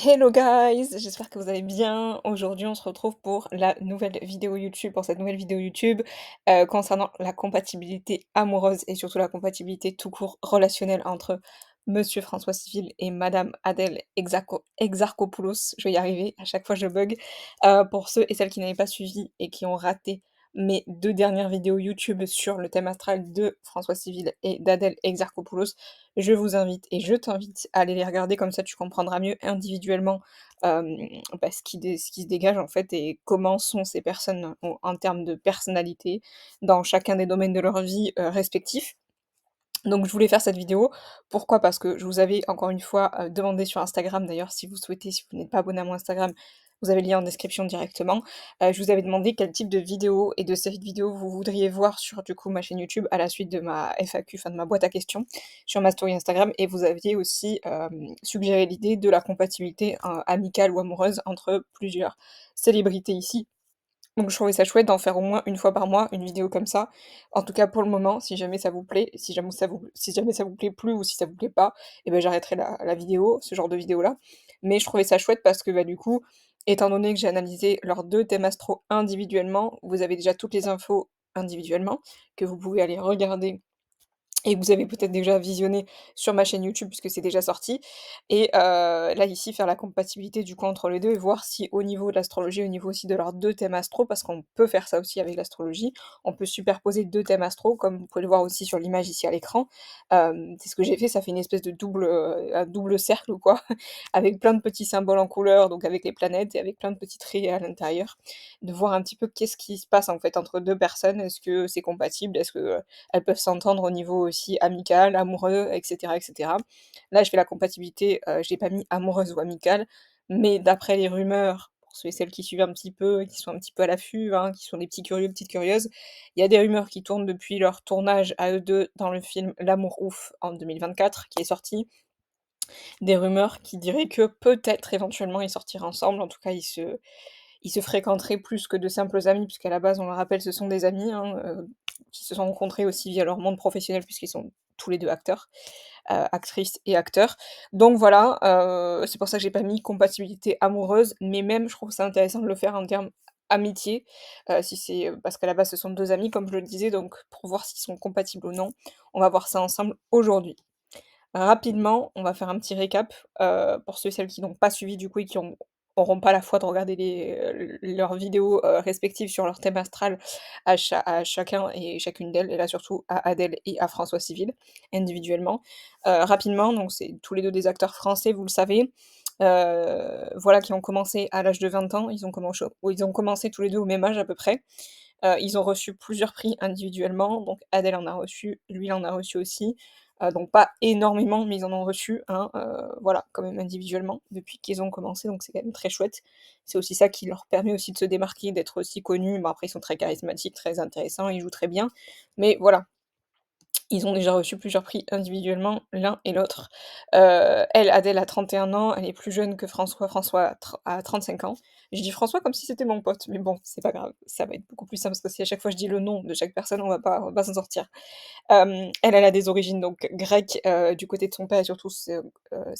Hello guys, j'espère que vous allez bien. Aujourd'hui, on se retrouve pour la nouvelle vidéo YouTube, pour cette nouvelle vidéo YouTube concernant la compatibilité amoureuse et surtout la compatibilité tout court relationnelle entre Monsieur François Civil et Madame Adèle Exarchopoulos. Je vais y arriver, à chaque fois je bug. Pour ceux et celles qui n'avaient pas suivi et qui ont raté mes deux dernières vidéos YouTube sur le thème astral de François Civil et d'Adèle Exarchopoulos, je vous invite et je t'invite à aller les regarder, comme ça tu comprendras mieux individuellement, ce qui se dégage en fait et comment sont ces personnes en termes de personnalité dans chacun des domaines de leur vie, respectifs. Donc je voulais faire cette vidéo. Pourquoi? Parce que je vous avais encore une fois, demandé sur Instagram d'ailleurs si vous souhaitez, si vous n'êtes pas abonné à mon Instagram, vous avez le lien en description directement. Je vous avais demandé quel type de vidéo et de série de vidéos vous voudriez voir sur du coup ma chaîne YouTube à la suite de ma FAQ, enfin de ma boîte à questions sur ma story Instagram et vous aviez aussi, suggéré l'idée de la compatibilité, amicale ou amoureuse entre plusieurs célébrités ici. Donc je trouvais ça chouette d'en faire au moins une fois par mois, une vidéo comme ça. En tout cas pour le moment, si jamais ça vous plaît, si jamais ça vous plaît plus ou si ça vous plaît pas, et ben j'arrêterai la vidéo, ce genre de vidéo-là. Mais je trouvais ça chouette parce que, bah, du coup, étant donné que j'ai analysé leurs 2 thèmes astro individuellement, vous avez déjà toutes les infos individuellement, que vous pouvez aller regarder et que vous avez peut-être déjà visionné sur ma chaîne YouTube puisque c'est déjà sorti et là ici faire la compatibilité du coup entre les 2 et voir si au niveau de l'astrologie, au niveau aussi de leurs 2 thèmes astro parce qu'on peut faire ça aussi avec l'astrologie, on peut superposer 2 thèmes astro comme vous pouvez le voir aussi sur l'image ici à l'écran. C'est ce que j'ai fait, ça fait une espèce de un double cercle ou quoi, avec plein de petits symboles en couleur, donc avec les planètes et avec plein de petits traits à l'intérieur. De voir un petit peu qu'est-ce qui se passe en fait entre 2 personnes. Est-ce que c'est compatible? Est-ce que, elles peuvent s'entendre au niveau aussi amical, amoureux, et cetera, et cetera. Là, je fais la compatibilité, je l'ai pas mis amoureuse ou amicale, mais d'après les rumeurs, pour ceux et celles qui suivent un petit peu et qui sont un petit peu à l'affût, hein, qui sont des petits curieux, petites curieuses, il y a des rumeurs qui tournent depuis leur tournage à eux 2 dans le film L'amour ouf en 2024 qui est sorti. Des rumeurs qui diraient que peut-être éventuellement ils sortiraient ensemble, en tout cas ils se fréquenteraient plus que de simples amis, puisqu'à la base, on le rappelle, ce sont des amis, hein, qui se sont rencontrés aussi via leur monde professionnel puisqu'ils sont tous les 2 acteurs, actrices et acteurs. Donc voilà, c'est pour ça que j'ai pas mis compatibilité amoureuse, mais même je trouve ça intéressant de le faire en termes amitié, si c'est, parce qu'à la base, ce sont 2 amis comme je le disais, donc pour voir s'ils sont compatibles ou non, on va voir ça ensemble aujourd'hui. Rapidement, on va faire un petit récap, pour ceux et celles qui n'ont pas suivi du coup et qui auront pas la foi de regarder leurs vidéos, respectives sur leur thème astral à chacun et chacune d'elles et là surtout à Adèle et à François Civil, individuellement. Rapidement, donc c'est tous les 2 des acteurs français, vous le savez, voilà, qui ont commencé à l'âge de 20 ans. Ils ont commencé tous les 2 au même âge à peu près. Ils ont reçu plusieurs prix individuellement, donc Adèle en a reçu, lui il en a reçu aussi, donc pas énormément, mais ils en ont reçu un, voilà, quand même individuellement, depuis qu'ils ont commencé, donc c'est quand même très chouette. C'est aussi ça qui leur permet aussi de se démarquer, d'être aussi connus. Bon après ils sont très charismatiques, très intéressants, ils jouent très bien, mais voilà, ils ont déjà reçu plusieurs prix individuellement, l'un et l'autre. Elle, Adèle, a 31 ans, elle est plus jeune que François. François a 35 ans. Je dis François comme si c'était mon pote, mais bon, c'est pas grave, ça va être beaucoup plus simple parce que si à chaque fois je dis le nom de chaque personne, on va pas s'en sortir. Elle a des origines donc grecques, du côté de son père et surtout ses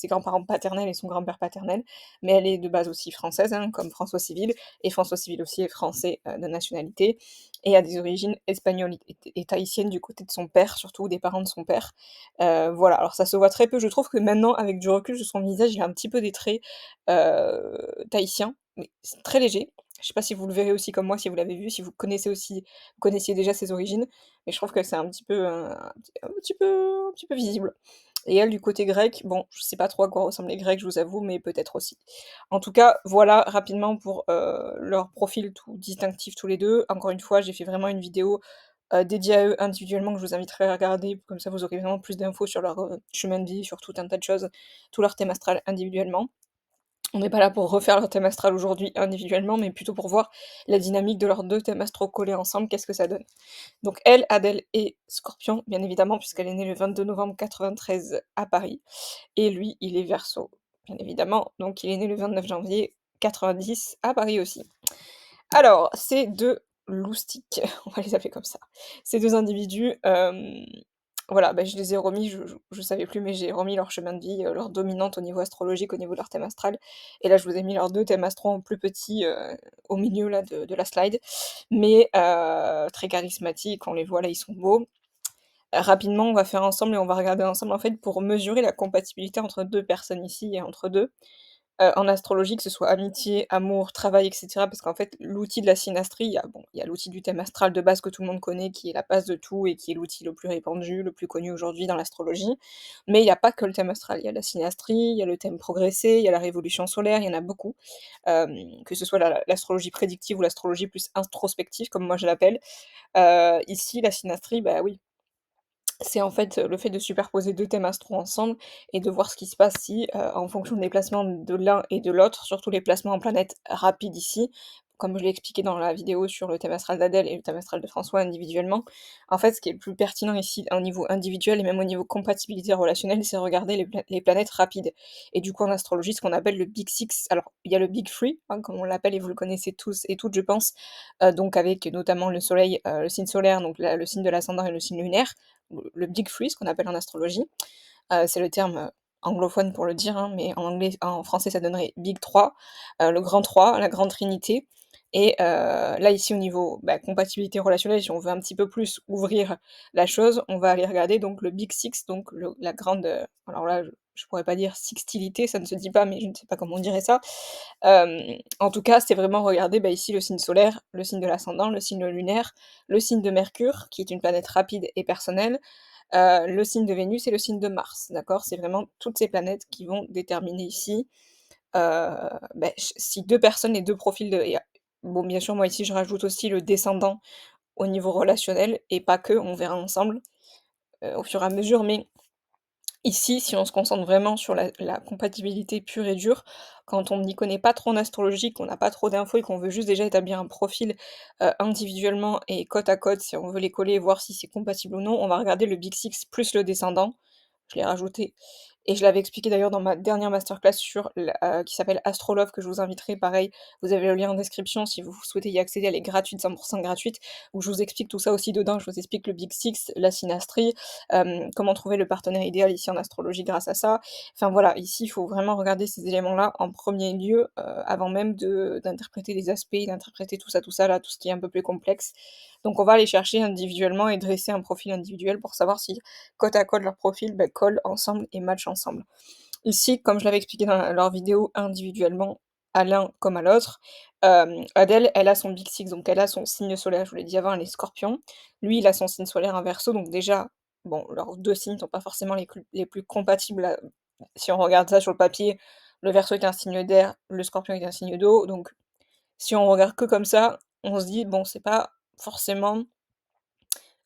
grands-parents paternels et son grand-père paternel, mais elle est de base aussi française, hein, comme François Civil et François Civil aussi est français, de nationalité et a des origines espagnoles et tahitiennes du côté de son père, surtout des parents de son père. Voilà, alors ça se voit très peu, je trouve que maintenant avec du recul sur son visage, il a un petit peu des traits, tahitiens, mais c'est très léger. Je sais pas si vous le verrez aussi comme moi, si vous l'avez vu, si vous connaissiez déjà ses origines, mais je trouve que c'est un petit peu, un petit peu visible et elle, du côté grec, bon, je sais pas trop à quoi ressemblent les Grecs, je vous avoue, mais peut-être aussi. En tout cas, voilà rapidement pour, leur profil tout distinctif tous les 2. Encore une fois, j'ai fait vraiment une vidéo, dédiée à eux individuellement que je vous inviterai à regarder, comme ça vous aurez vraiment plus d'infos sur leur, chemin de vie, sur tout un tas de choses, tout leur thème astral individuellement. On n'est pas là pour refaire leur thème astral aujourd'hui individuellement, mais plutôt pour voir la dynamique de leurs 2 thèmes astraux collés ensemble, qu'est-ce que ça donne? Donc elle, Adèle est Scorpion, bien évidemment, puisqu'elle est née le 22 novembre 93 à Paris et lui, il est Verseau, bien évidemment, donc il est né le 29 janvier 90 à Paris aussi. Alors, ces 2 loustics, on va les appeler comme ça, ces 2 individus, Voilà, bah, je les ai remis, je savais plus, mais j'ai remis leur chemin de vie, leur dominante au niveau astrologique, au niveau de leur thème astral et là, je vous ai mis leurs 2 thèmes astraux en plus petits, au milieu là de la slide, mais très charismatiques, on les voit là, ils sont beaux. Rapidement, on va faire ensemble et on va regarder ensemble, en fait, pour mesurer la compatibilité entre 2 personnes ici et entre 2. En astrologie, que ce soit amitié, amour, travail et cetera, parce qu'en fait, l'outil de la synastrie, il y a l'outil du thème astral de base que tout le monde connaît, qui est la base de tout et qui est l'outil le plus répandu, le plus connu aujourd'hui dans l'astrologie. Mais il y a pas que le thème astral, il y a la synastrie, il y a le thème progressé, il y a la révolution solaire, il y en a beaucoup. Que ce soit l'astrologie prédictive ou l'astrologie plus introspective, comme moi je l'appelle. Ici, la synastrie, bah oui, c'est en fait, le fait de superposer 2 thèmes astro ensemble et de voir ce qui se passe si, en fonction des placements de l'un et de l'autre, surtout les placements en planète rapides ici, comme je l'ai expliqué dans la vidéo sur le thème astral d'Adèle et le thème astral de François individuellement. En fait, ce qui est le plus pertinent ici, au niveau individuel et même au niveau compatibilité relationnelle, c'est regarder les planètes rapides et du coup, en astrologie, ce qu'on appelle le Big Six. Alors, il y a le Big Three, hein, comme on l'appelle et vous le connaissez tous et toutes, je pense, donc avec notamment le soleil, le signe solaire, donc la le signe de l'ascendant et le signe lunaire, le Big Three, ce qu'on appelle en astrologie. C'est le terme, anglophone pour le dire, hein, mais en français, ça donnerait Big 3, le grand 3, la grande trinité et là, ici, au niveau, bah, compatibilité relationnelle, si on veut un petit peu plus ouvrir la chose, on va aller regarder donc le Big Six, donc la grande, alors là, je pourrais pas dire sixtilité, ça ne se dit pas, mais je ne sais pas comment on dirait ça. En tout cas, c'est vraiment regarder, bah, ici, le signe solaire, le signe de l'ascendant, le signe lunaire, le signe de Mercure, qui est une planète rapide et personnelle, le signe de Vénus et le signe de Mars, d'accord? C'est vraiment toutes ces planètes qui vont déterminer ici, beh, ch si 2 personnes et 2 profils de et bon, bien sûr, moi, ici, je rajoute aussi le descendant au niveau relationnel et pas que, on verra ensemble, au fur et à mesure, mais ici, si on se concentre vraiment sur la compatibilité pure et dure, quand on n'y connaît pas trop en astrologie, qu'on n'a pas trop d'infos et qu'on veut juste déjà établir un profil, individuellement et côte à côte, si on veut les coller et voir si c'est compatible ou non, on va regarder le Big Six plus le descendant. Je l'ai rajouté et je l'avais expliqué d'ailleurs dans ma dernière masterclass sur qui s'appelle Astrolove, que je vous inviterai, pareil, vous avez le lien en description si vous souhaitez y accéder, elle est gratuite, 100 gratuite, où je vous explique tout ça aussi dedans. Je vous explique le Big Six, la synastrie, comment trouver le partenaire idéal ici en astrologie grâce à ça. Enfin voilà, ici, il faut vraiment regarder ces éléments-là en premier lieu, avant même d'interpréter les aspects, d'interpréter tout ça là, tout ce qui est un peu plus complexe. Donc on va aller chercher individuellement et dresser un profil individuel pour savoir si côte à côte leurs profils, bah, collent ensemble et matchent ensemble. Ici, comme je l'avais expliqué dans leur vidéo individuellement, à l'un comme à l'autre, Adèle, elle a son Big Six, donc elle a son signe solaire, je vous l'ai dit avant, elle est Scorpion. Lui, il a son signe solaire en Verseau, donc déjà, bon, leurs 2 signes sont pas forcément les plus compatibles, si on regarde ça sur le papier. Le Verseau est un signe d'air, le Scorpion est un signe d'eau, donc si on regarde que comme ça, on se dit: «Bon, c'est pas forcément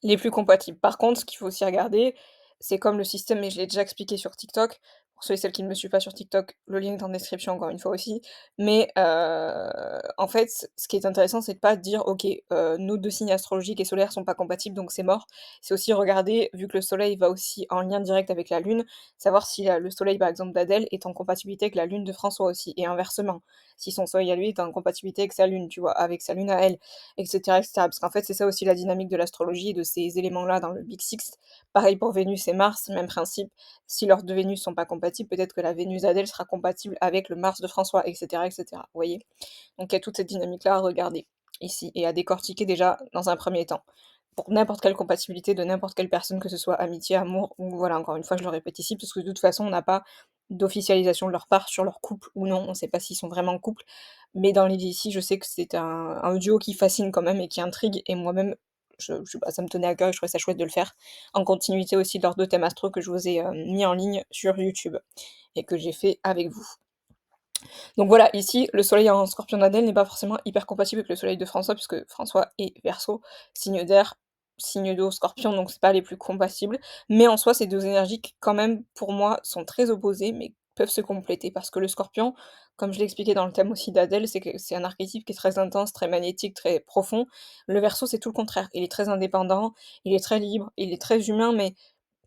les plus compatibles. Par contre, ce qu'il faut aussi regarder, c'est comme le système, mais je l'ai déjà expliqué sur TikTok. Pour ceux et celles qui ne me suivent pas sur TikTok, le lien est en description encore une fois aussi. Mais en fait, ce qui est intéressant, c'est de pas dire: «OK, nos 2 signes astrologiques et solaires sont pas compatibles, donc c'est mort». C'est aussi regarder, vu que le soleil va aussi en lien direct avec la lune, savoir si le soleil, par exemple, d'Adèle est en compatibilité avec la lune de François aussi et inversement. Si son soleil à lui est en compatibilité avec sa lune, tu vois? Avec sa lune à elle et cetera. Parce qu'en fait, c'est ça aussi la dynamique de l'astrologie et de ces éléments-là dans le Big Six. Pareil pour Vénus et Mars, même principe. Si leurs 2 Vénus sont pas compatibles, peut-être que la Vénus d'Adèle sera compatible avec le Mars de François et cetera. Vous voyez? Donc il y a toute cette dynamique-là à regarder ici et à décortiquer déjà dans un premier temps. Pour n'importe quelle compatibilité de n'importe quelle personne, que ce soit amitié, amour ou voilà, encore une fois, je le répète ici, parce que de toute façon, on n'a pas d'officialisation de leur part sur leur couple ou non. On ne sait pas s'ils sont vraiment en couple. Mais dans l'idée ici, je sais que c'est un duo qui fascine quand même et qui intrigue et moi-même, je sais pas, ça me tenait à cœur et je trouvais ça chouette de le faire. En continuité aussi de leurs 2 thèmes astro que je vous ai, mis en ligne sur YouTube et que j'ai fait avec vous. Donc voilà, ici, le soleil en Scorpion d'Adèle n'est pas forcément hyper compatible avec le soleil de François, puisque François est Verseau, signe d'air, signe d'eau, Scorpion, donc c'est pas les plus compatibles. Mais en soi, ces 2 énergies qui, quand même, pour moi, sont très opposées, mais peuvent se compléter. Parce que le Scorpion, comme je l'ai expliqué dans le thème aussi d'Adèle, c'est que c'est un archétype qui est très intense, très magnétique, très profond. Le Verseau, c'est tout le contraire. Il est très indépendant, il est très libre, il est très humain, mais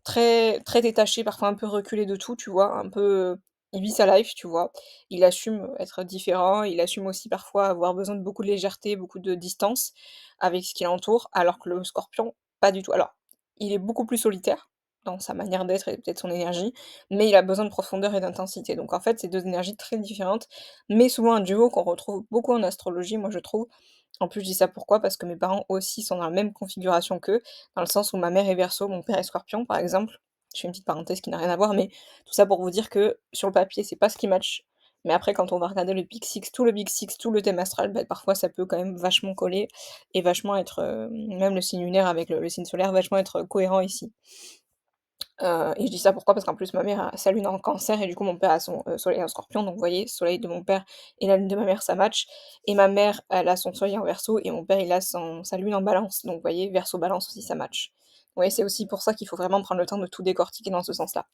très très détaché, parfois un peu reculé de tout, tu vois? Un peu, il vit sa life, tu vois? Il assume, être différent, il assume aussi parfois avoir besoin de beaucoup de légèreté, beaucoup de distance avec ce qui l'entoure, alors que le Scorpion, pas du tout. Alors, il est beaucoup plus solitaire, dans sa manière d'être et peut-être son énergie, mais il a besoin de profondeur et d'intensité. Donc en fait, c'est 2 énergies très différentes, mais souvent un duo qu'on retrouve beaucoup en astrologie, moi je trouve. En plus, je dis ça pourquoi? Parce que mes parents aussi sont dans la même configuration qu'eux, dans le sens où ma mère est Verseau, mon père est Scorpion, par exemple. Je fais une petite parenthèse qui n'a rien à voir, mais tout ça pour vous dire que sur le papier, c'est pas ce qui match. Mais après, quand on va regarder le Big Six, tout le Big Six, tout le thème astral, bah, parfois ça peut quand même vachement coller et vachement être, même le signe lunaire avec le signe solaire, vachement être cohérent ici. Et je dis ça pourquoi? Parce qu'en plus ma mère a sa lune en Cancer et du coup mon père a son, soleil en Scorpion, donc vous voyez, soleil de mon père et la lune de ma mère ça match et ma mère, elle a son soleil en Verseau et mon père il a sa lune en Balance, donc vous voyez, Verseau-Balance aussi ça match. Vous voyez, c'est aussi pour ça qu'il faut vraiment prendre le temps de tout décortiquer dans ce sens-là.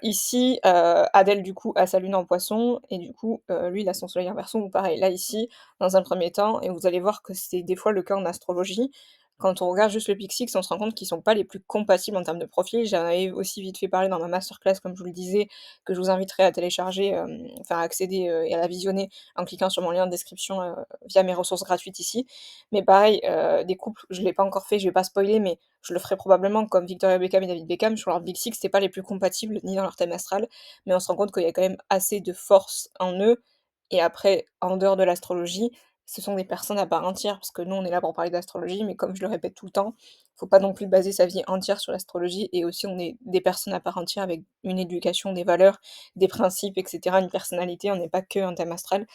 Ici, Adèle du coup a sa lune en Poisson et du coup, lui il a son soleil en Verseau, donc pareil, là ici, dans un premier temps et vous allez voir que c'est des fois le cas en astrologie, quand on regarde juste le Big Six, on se rend compte qu'ils sont pas les plus compatibles en termes de profil. J'en avais aussi vite fait parler dans ma masterclass, comme je vous le disais, que je vous inviterai à télécharger, enfin à accéder, et à la visionner en cliquant sur mon lien de description, via mes ressources gratuites ici. Mais pareil, des couples, je l'ai pas encore fait, je vais pas spoiler, mais je le ferai probablement comme Victoria Beckham et David Beckham, sur leur Big Six, c'est pas les plus compatibles, ni dans leur thème astral, mais on se rend compte qu'il y a quand même assez de force en eux et après, en dehors de l'astrologie, ce sont des personnes à part entière, parce que nous, on est là pour parler d'astrologie, mais comme je le répète tout le temps, faut pas non plus baser sa vie entière sur l'astrologie et aussi on est des personnes à part entière avec une éducation, des valeurs, des principes et cetera, une personnalité, on n'est pas qu'un thème astral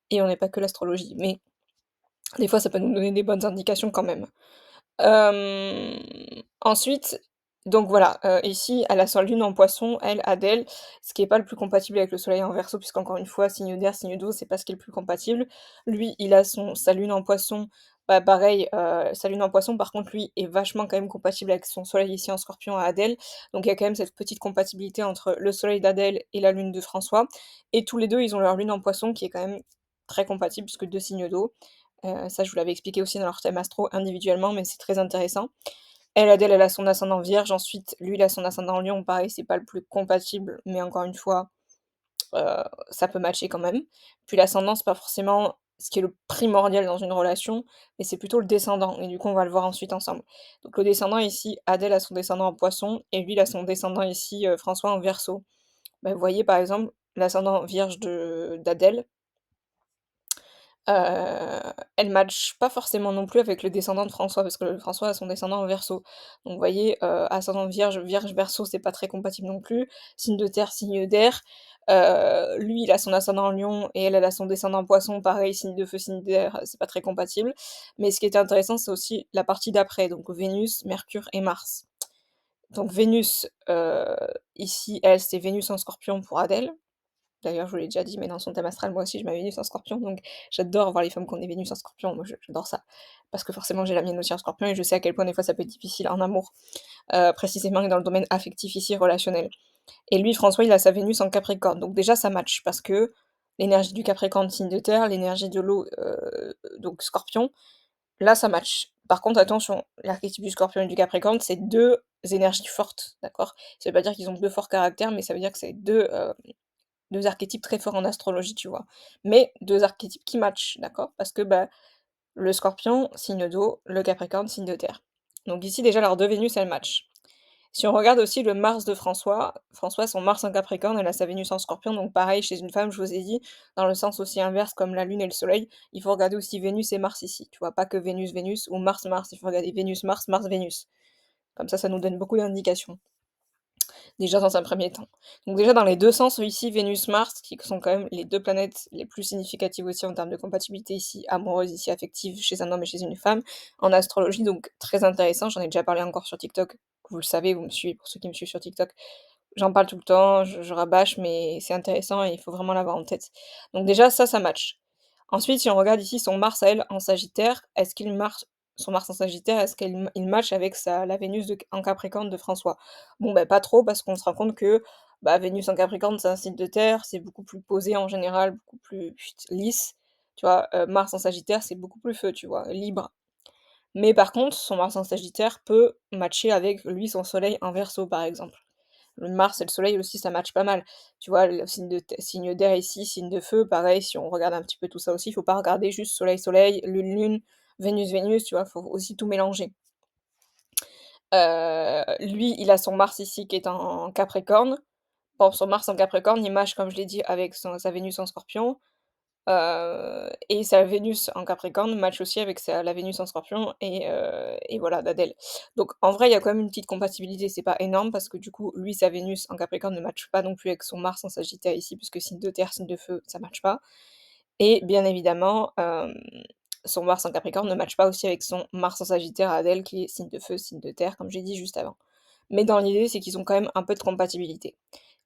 et on n'est pas que l'astrologie, mais des fois, ça peut nous donner des bonnes indications quand même. Ensuite, donc voilà, ici, elle a sa lune en Poisson, elle, Adèle, ce qui est pas le plus compatible avec le soleil en Verseau puisqu'encore une fois, signe d'air, signe d'eau, c'est pas ce qui est le plus compatible. Lui, il a sa lune en Poisson, bah, pareil, sa lune en Poisson, par contre, lui, est vachement quand même compatible avec son soleil ici en Scorpion à Adèle. Donc il y a quand même cette petite compatibilité entre le soleil d'Adèle et la lune de François et tous les 2 ils ont leur lune en Poisson qui est quand même très compatible puisque 2 signes d'eau. Ça, je vous l'avais expliqué aussi dans leur thème astro individuellement, mais c'est très intéressant. Elle, Adèle, elle a son ascendant Vierge, ensuite lui, il a son ascendant Lion, pareil, c'est pas le plus compatible, mais encore une fois, ça peut matcher quand même. Puis l'ascendant, c'est pas forcément ce qui est le primordial dans une relation, mais c'est plutôt le descendant et du coup, on va le voir ensuite ensemble. Donc le descendant ici, Adèle a son descendant en Poisson et lui, il a son descendant ici, François en Verseau. Bah, vous voyez, par exemple, l'ascendant Vierge de d'Adèle, elle match pas forcément non plus avec le descendant de François, parce que François a son descendant en Verseau. Donc vous voyez, ascendant Vierge, Vierge-Verseau, c'est pas très compatible non plus. Signe de terre, signe d'air. Lui, il a son ascendant en Lion et elle a son descendant en Poisson, pareil, signe de feu, signe d'air, c'est pas très compatible. Mais ce qui est intéressant, c'est aussi la partie d'après, donc Vénus, Mercure et Mars. Donc Vénus, ici, elle, c'est Vénus en Scorpion pour Adèle. D'ailleurs, je vous l'ai déjà dit, mais dans son thème astral, moi aussi, j'ai ma Vénus en Scorpion, donc j'adore voir les femmes qui ont des Vénus en Scorpion, moi j'adore ça. Parce que forcément, j'ai la mienne aussi en Scorpion et je sais à quel point des fois ça peut être difficile en amour, précisément dans le domaine affectif ici, relationnel. Et lui, François, il a sa Vénus en Capricorne, donc déjà ça match parce que l'énergie du Capricorne, signe de terre, l'énergie de l'eau, donc Scorpion, là ça match. Par contre, attention, l'archétype du Scorpion et du Capricorne, c'est 2 énergies fortes, d'accord? Ça veut pas dire qu'ils ont 2 forts caractères, mais ça veut dire que c'est 2 archétypes très forts en astrologie, tu vois? Mais 2 archétypes qui matchent, d'accord? Parce que, bah, le Scorpion, signe d'eau, le Capricorne, signe de terre. Donc ici, déjà, leurs 2 Vénus, elles matchent. Si on regarde aussi le Mars de François, François, son Mars en Capricorne, elle a sa Vénus en Scorpion, donc pareil chez une femme, je vous ai dit, dans le sens aussi inverse comme la Lune et le Soleil, il faut regarder aussi Vénus et Mars ici, tu vois? Pas que Vénus, Vénus ou Mars, Mars, il faut regarder Vénus, Mars, Mars, Vénus. Comme ça nous donne beaucoup d'indications. Déjà dans un premier temps. Donc déjà dans les 2 sens, ici Vénus-Mars, qui sont quand même les 2 planètes les plus significatives aussi en termes de compatibilité ici amoureuse, ici affective, chez un homme et chez une femme, en astrologie, donc très intéressant. J'en ai déjà parlé encore sur TikTok, vous le savez, vous me suivez pour ceux qui me suivent sur TikTok. J'en parle tout le temps, je rabâche, mais c'est intéressant et il faut vraiment l'avoir en tête. Donc déjà ça match. Ensuite, si on regarde ici son Mars à elle en Sagittaire, est-ce qu'il marche son Mars en Sagittaire, est-ce qu'il match avec la Vénus en Capricorne de François? Bon, bah, pas trop parce qu'on se rend compte que, bah, Vénus en Capricorne, c'est un signe de terre, c'est beaucoup plus posé en général, beaucoup plus lisse, tu vois? Mars en Sagittaire, c'est beaucoup plus feu, tu vois? Libre. Mais par contre, son Mars en Sagittaire peut matcher avec, lui, son Soleil en Verseau, par exemple. Le Mars et le Soleil aussi, ça match pas mal. Tu vois, le signe d'air ici, signe de feu, pareil, si on regarde un petit peu tout ça aussi, il faut pas regarder juste Soleil, Soleil, Lune, Lune, Vénus, Vénus, tu vois? Faut aussi tout mélanger. Lui, il a son Mars ici qui est en Capricorne. Bon, son Mars en Capricorne, il match comme je l'ai dit avec sa Vénus en Scorpion. Et sa Vénus en Capricorne match aussi avec la Vénus en Scorpion et voilà d'Adèle. Donc en vrai, il y a quand même une petite compatibilité, c'est pas énorme parce que du coup, lui, sa Vénus en Capricorne ne matche pas non plus avec son Mars en Sagittaire ici, puisque signe de terre, signe de feu, ça matche pas. Et bien évidemment, son Mars en Capricorne ne matche pas aussi avec son Mars en Sagittaire à Adèle qui est signe de feu, signe de terre, comme j'ai dit juste avant. Mais dans l'idée, c'est qu'ils ont quand même un peu de compatibilité.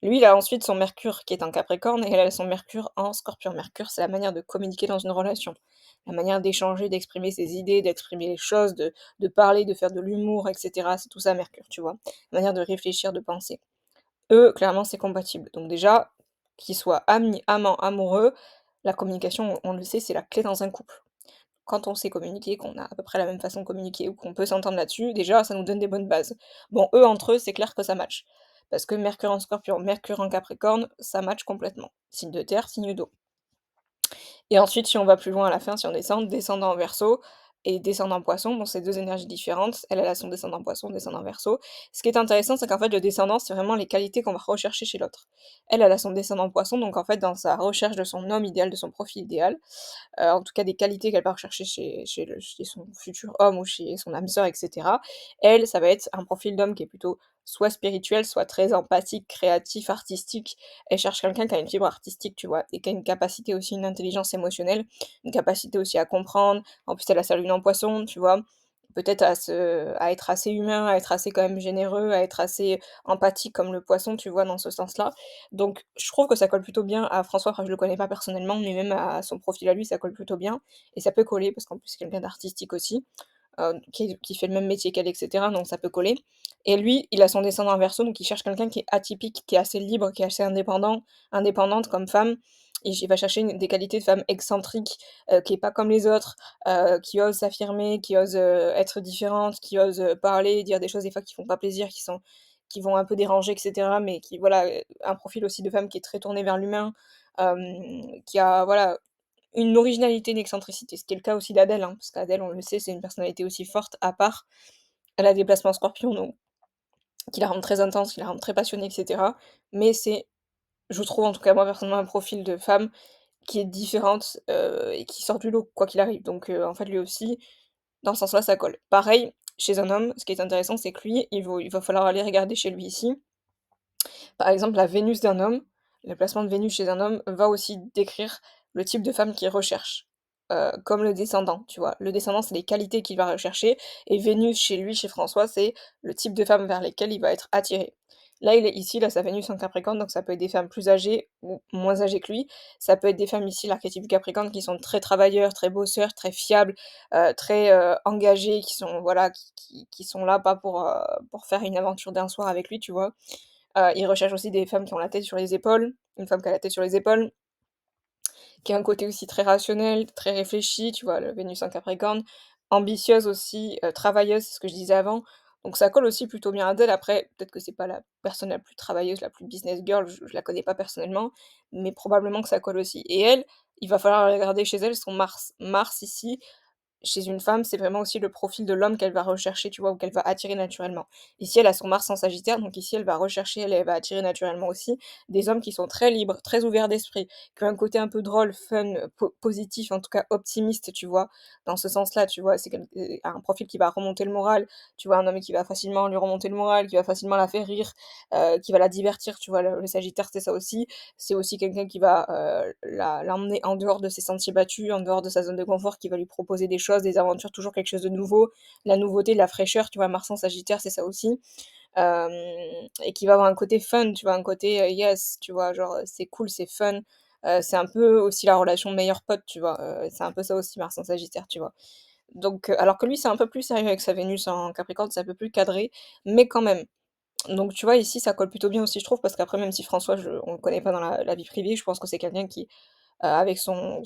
Lui, il a ensuite son Mercure qui est en Capricorne et elle a son Mercure en Scorpion. Mercure, c'est la manière de communiquer dans une relation, la manière d'échanger, d'exprimer ses idées, d'exprimer les choses, de parler, de faire de l'humour, et cetera. C'est tout ça Mercure, tu vois? La manière de réfléchir, de penser. Eux, clairement, c'est compatible. Donc déjà, qu'ils soient amis, amants, amoureux, la communication, on le sait, c'est la clé dans un couple. Quand on sait communiquer, qu'on a à peu près la même façon de communiquer ou qu'on peut s'entendre là-dessus, déjà, ça nous donne des bonnes bases. Bon, eux, entre eux, c'est clair que ça match. Parce que Mercure en Scorpion, Mercure en Capricorne, ça match complètement. Signe de terre, signe d'eau. Et ensuite, si on va plus loin à la fin, si on descend, descendant en Verseau et descendant Poisson, bon, c'est 2 énergies différentes. Elle, elle a son descendant Poisson, descendant Verseau. Ce qui est intéressant, c'est qu'en fait, le descendant, c'est vraiment les qualités qu'on va rechercher chez l'autre. Elle a son descendant Poisson, donc en fait, dans sa recherche de son homme idéal, de son profil idéal, en tout cas des qualités qu'elle va rechercher chez son futur homme ou chez son âme sœur et cetera. Elle, ça va être un profil d'homme qui est plutôt soit spirituel, soit très empathique, créatif, artistique. Elle cherche quelqu'un qui a une fibre artistique, tu vois? Et qui a une capacité aussi, une intelligence émotionnelle, une capacité aussi à comprendre. En plus, elle a sa lune en Poisson, tu vois? Peut-être à être assez humain, à être assez quand même généreux, à être assez empathique comme le Poisson, tu vois? Dans ce sens-là. Donc je trouve que ça colle plutôt bien à François, enfin je le connais pas personnellement, mais même à son profil à lui, ça colle plutôt bien et ça peut coller parce qu'en plus c'est quelqu'un d'artistique aussi, qui fait le même métier qu'elle et cetera, donc ça peut coller et lui, il a son descendant en Verseau, donc il cherche quelqu'un qui est atypique, qui est assez libre, qui est assez indépendante comme femme. Il va chercher des qualités de femme excentrique, qui est pas comme les autres, qui ose s'affirmer, qui ose, être différente, qui ose, parler, dire des choses des fois qui font pas plaisir, qui vont un peu déranger et cetera, mais qui voilà, un profil aussi de femme qui est très tourné vers l'humain, qui a voilà, une originalité, une excentricité. Ce qui est le cas aussi d'Adèle, hein, parce qu'Adèle, on le sait, c'est une personnalité aussi forte à part. Elle a des placements Scorpion, donc qui la rendent très intense, qui la rendent très passionnée et cetera, mais c'est, je trouve en tout cas moi personnellement, un profil de femme qui est différente, et qui sort du lot quoi qu'il arrive. Donc en fait lui aussi, dans ce sens-là, ça colle. Pareil, chez un homme, ce qui est intéressant, c'est que lui, il va falloir aller regarder chez lui ici. Par exemple, la Vénus d'un homme, le placement de Vénus chez un homme va aussi décrire le type de femme qu'il recherche, comme le descendant, tu vois? Le descendant, c'est les qualités qu'il va rechercher et Vénus chez lui, chez François, c'est le type de femme vers lesquelles il va être attiré. Là, il a sa Vénus en Capricorne, donc ça peut être des femmes plus âgées ou moins âgées que lui. Ça peut être des femmes ici, l'archétype du Capricorne, qui sont très travailleurs, très bosseurs, très fiables, très, engagées, qui sont voilà, qui sont là pas pour faire une aventure d'un soir avec lui, tu vois? Il recherche aussi des femmes qui ont la tête sur les épaules, une femme qui a la tête sur les épaules, qui a un côté aussi très rationnel, très réfléchi, tu vois? Le Vénus en Capricorne, ambitieuse aussi, travailleuse, c'est ce que je disais avant. Donc ça colle aussi plutôt bien à Adèle. Après, peut-être que c'est pas la personne la plus travailleuse, la plus business girl, je la connais pas personnellement, mais probablement que ça colle aussi. Et elle, il va falloir regarder chez elle son Mars. Mars ici, chez une femme, c'est vraiment aussi le profil de l'homme qu'elle va rechercher, tu vois? Ou qu'elle va attirer naturellement. Ici, elle a son Mars en Sagittaire, donc ici, elle va rechercher, elle va attirer naturellement aussi des hommes qui sont très libres, très ouverts d'esprit, qui ont un côté un peu drôle, fun, positif, en tout cas optimiste, tu vois? Dans ce sens-là, tu vois? C'est un profil qui va remonter le moral, tu vois? Un homme qui va facilement lui remonter le moral, qui va facilement la faire rire, qui va la divertir, tu vois? Le Sagittaire, c'est ça aussi. C'est aussi quelqu'un qui va, l'emmener en dehors de ses sentiers battus, en dehors de sa zone de confort, qui va lui proposer des choses, des aventures, toujours quelque chose de nouveau. La nouveauté, la fraîcheur, tu vois? Mars en Sagittaire, c'est ça aussi. Hem et qui va avoir un côté fun, tu vois? Un côté, yes, tu vois? Genre, c'est cool, c'est fun. C'est un peu aussi la relation meilleur pote, tu vois? C'est un peu ça aussi Mars en Sagittaire, tu vois? Donc alors que lui, c'est un peu plus sérieux avec sa Vénus en Capricorne, c'est un peu plus cadré, mais quand même. Donc tu vois, ici, ça colle plutôt bien aussi, je trouve, parce qu'après, même si François, on le connaît pas dans la vie privée, je pense que c'est quelqu'un qui, avec son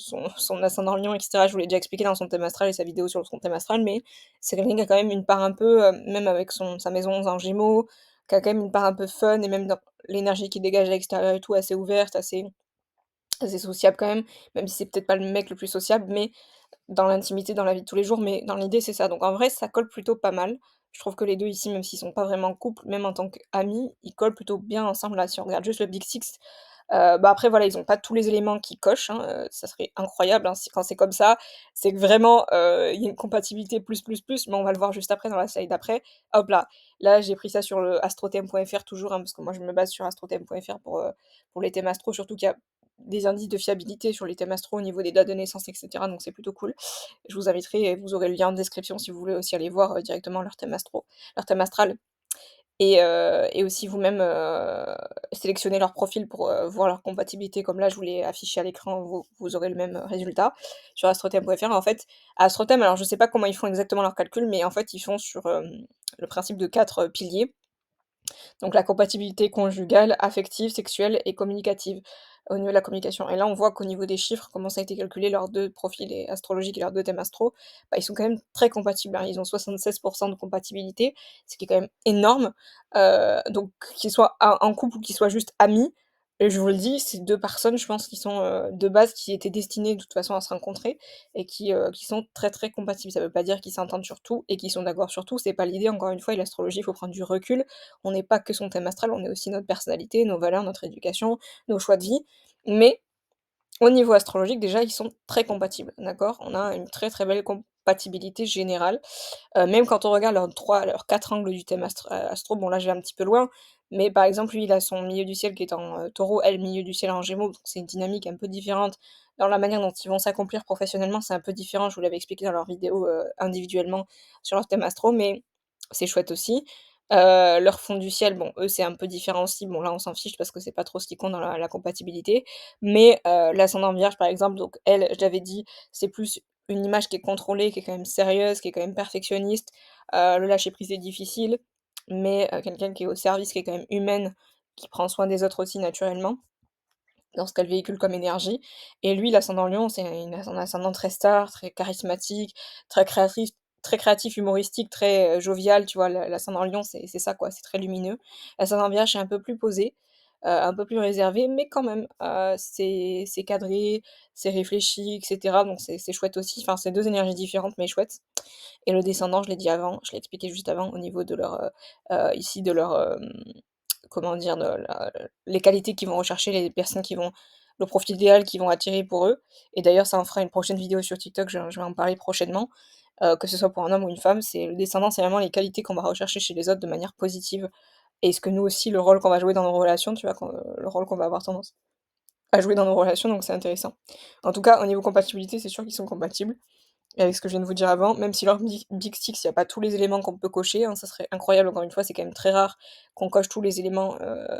ascendant Lion et cetera, je vous l'ai déjà expliqué dans son thème astral et sa vidéo sur son thème astral, mais c'est quelqu'un qui a quand même une part un peu, même avec sa maison en Gémeaux, qui a quand même une part un peu fun et même dans l'énergie qu'il dégage à l'extérieur et tout, assez ouverte, assez assez sociable quand même si c'est peut-être pas le mec le plus sociable, mais dans l'intimité, dans la vie de tous les jours, mais dans l'idée, c'est ça. Donc en vrai, ça colle plutôt pas mal. Je trouve que les 2 ici, même s'ils sont pas vraiment en couple, même en tant qu'amis, ils collent plutôt bien ensemble là, si on regarde juste le Big Six. Bah, après voilà, ils ont pas tous les éléments qui cochent, hein, ça serait incroyable, hein, si quand c'est comme ça, c'est que vraiment, il y a une compatibilité plus, mais on va le voir juste après dans la slide d'après. Hop là, là j'ai pris ça sur le astrothème.fr toujours, hein, parce que moi je me base sur astrothème.fr pour les thèmes astro, surtout qu'il y a des indices de fiabilité sur les thèmes astro au niveau des dates de naissance et cetera, donc c'est plutôt cool. Je vous inviterai et vous aurez le lien en description si vous voulez aussi aller voir, directement leur thème astral et aussi vous-même, sélectionner leur profil pour, voir leur compatibilité comme là je vous l'ai affiché à l'écran, vous aurez le même, résultat sur astrothème.fr. En fait, Astrothème, alors je sais pas comment ils font exactement leurs calculs, mais en fait ils font sur, le principe de 4 piliers. Donc la compatibilité conjugale, affective, sexuelle et communicative, au niveau de la communication. Et là, on voit qu'au niveau des chiffres, comment ça a été calculé, leurs 2 profils et astrologiques et leurs 2 thèmes astro, bah, ils sont quand même très compatibles, hein. Ils ont 76 de compatibilité, ce qui est quand même énorme. Donc qu'ils soient en couple ou qu'ils soient juste amis, je vous le dis, c'est 2 personnes, je pense, qui sont, de base, qui étaient destinées de toute façon à se rencontrer et qui sont très, très compatibles. Ça veut pas dire qu'ils s'entendent sur tout et qu'ils sont d'accord sur tout, c'est pas l'idée, encore une fois, et l'astrologie, il faut prendre du recul. On n'est pas que son thème astral, on est aussi notre personnalité, nos valeurs, notre éducation, nos choix de vie. Mais au niveau astrologique, déjà, ils sont très compatibles, d'accord? On a une très, très belle compatibilité générale. Même quand on regarde leurs 4 angles du thème astro, bon là je vais un petit peu loin, mais par exemple lui il a son milieu du ciel qui est en, Taureau, elle milieu du ciel en Gémeaux, donc c'est une dynamique un peu différente. Dans la manière dont ils vont s'accomplir professionnellement, c'est un peu différent, je vous l'avais expliqué dans leurs vidéos, individuellement sur leur thème astro, mais c'est chouette aussi. Leur fond du ciel, bon eux c'est un peu différent aussi, bon là on s'en fiche parce que c'est pas trop ce qui compte dans la compatibilité, mais l'ascendant Vierge par exemple, donc elle, je l'avais dit, c'est plus une image qui est contrôlée, qui est quand même sérieuse, qui est quand même perfectionniste. Le lâcher prise est difficile, mais quelqu'un qui est au service, qui est quand même humaine, qui prend soin des autres aussi naturellement, dans ce qu'elle véhicule comme énergie. Et lui, l'ascendant Lion, c'est un ascendant très star, très charismatique, très créatif, humoristique, très, jovial, tu vois? L'ascendant Lion, c'est ça quoi, c'est très lumineux. L'ascendant Vierge, c'est un peu plus posé, un peu plus réservé, mais quand même, c'est cadré, c'est réfléchi et cetera, donc c'est chouette aussi. Enfin, c'est 2 énergies différentes, mais chouettes. Et le descendant, je l'ai dit avant, je l'ai expliqué juste avant, au niveau de leur, ici de leur, comment dire? De la les qualités qu'ils vont rechercher, les personnes qui vont le profil idéal qu'ils vont attirer pour eux. Et d'ailleurs, ça en fera une prochaine vidéo sur TikTok, je vais en parler prochainement, que ce soit pour un homme ou une femme, c'est le descendant, c'est vraiment les qualités qu'on va rechercher chez les autres de manière positive et ce que nous aussi, le rôle qu'on va jouer dans nos relations, tu vois? Le rôle qu'on va avoir tendance à jouer dans nos relations, donc c'est intéressant. En tout cas, au niveau compatibilité, c'est sûr qu'ils sont compatibles. Et avec ce que je viens de vous dire avant, même si leur Big Six, il y a pas tous les éléments qu'on peut cocher, hein, ça serait incroyable, encore une fois, c'est quand même très rare qu'on coche tous les éléments,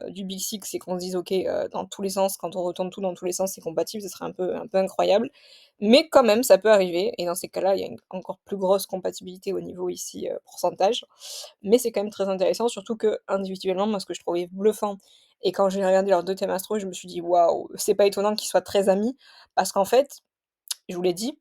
du Big Six et qu'on se dise: «OK, dans tous les sens, quand on retourne tout dans tous les sens, c'est compatible», ce serait un peu incroyable. Mais quand même, ça peut arriver et dans ces cas-là, il y a une encore plus grosse compatibilité au niveau ici, pourcentage. Mais c'est quand même très intéressant, surtout que individuellement, moi, ce que je trouvais bluffant et quand j'ai regardé leurs 2 thèmes astro, je me suis dit: «Waouh, c'est pas étonnant qu'ils soient très amis», parce qu'en fait, je vous l'ai dit,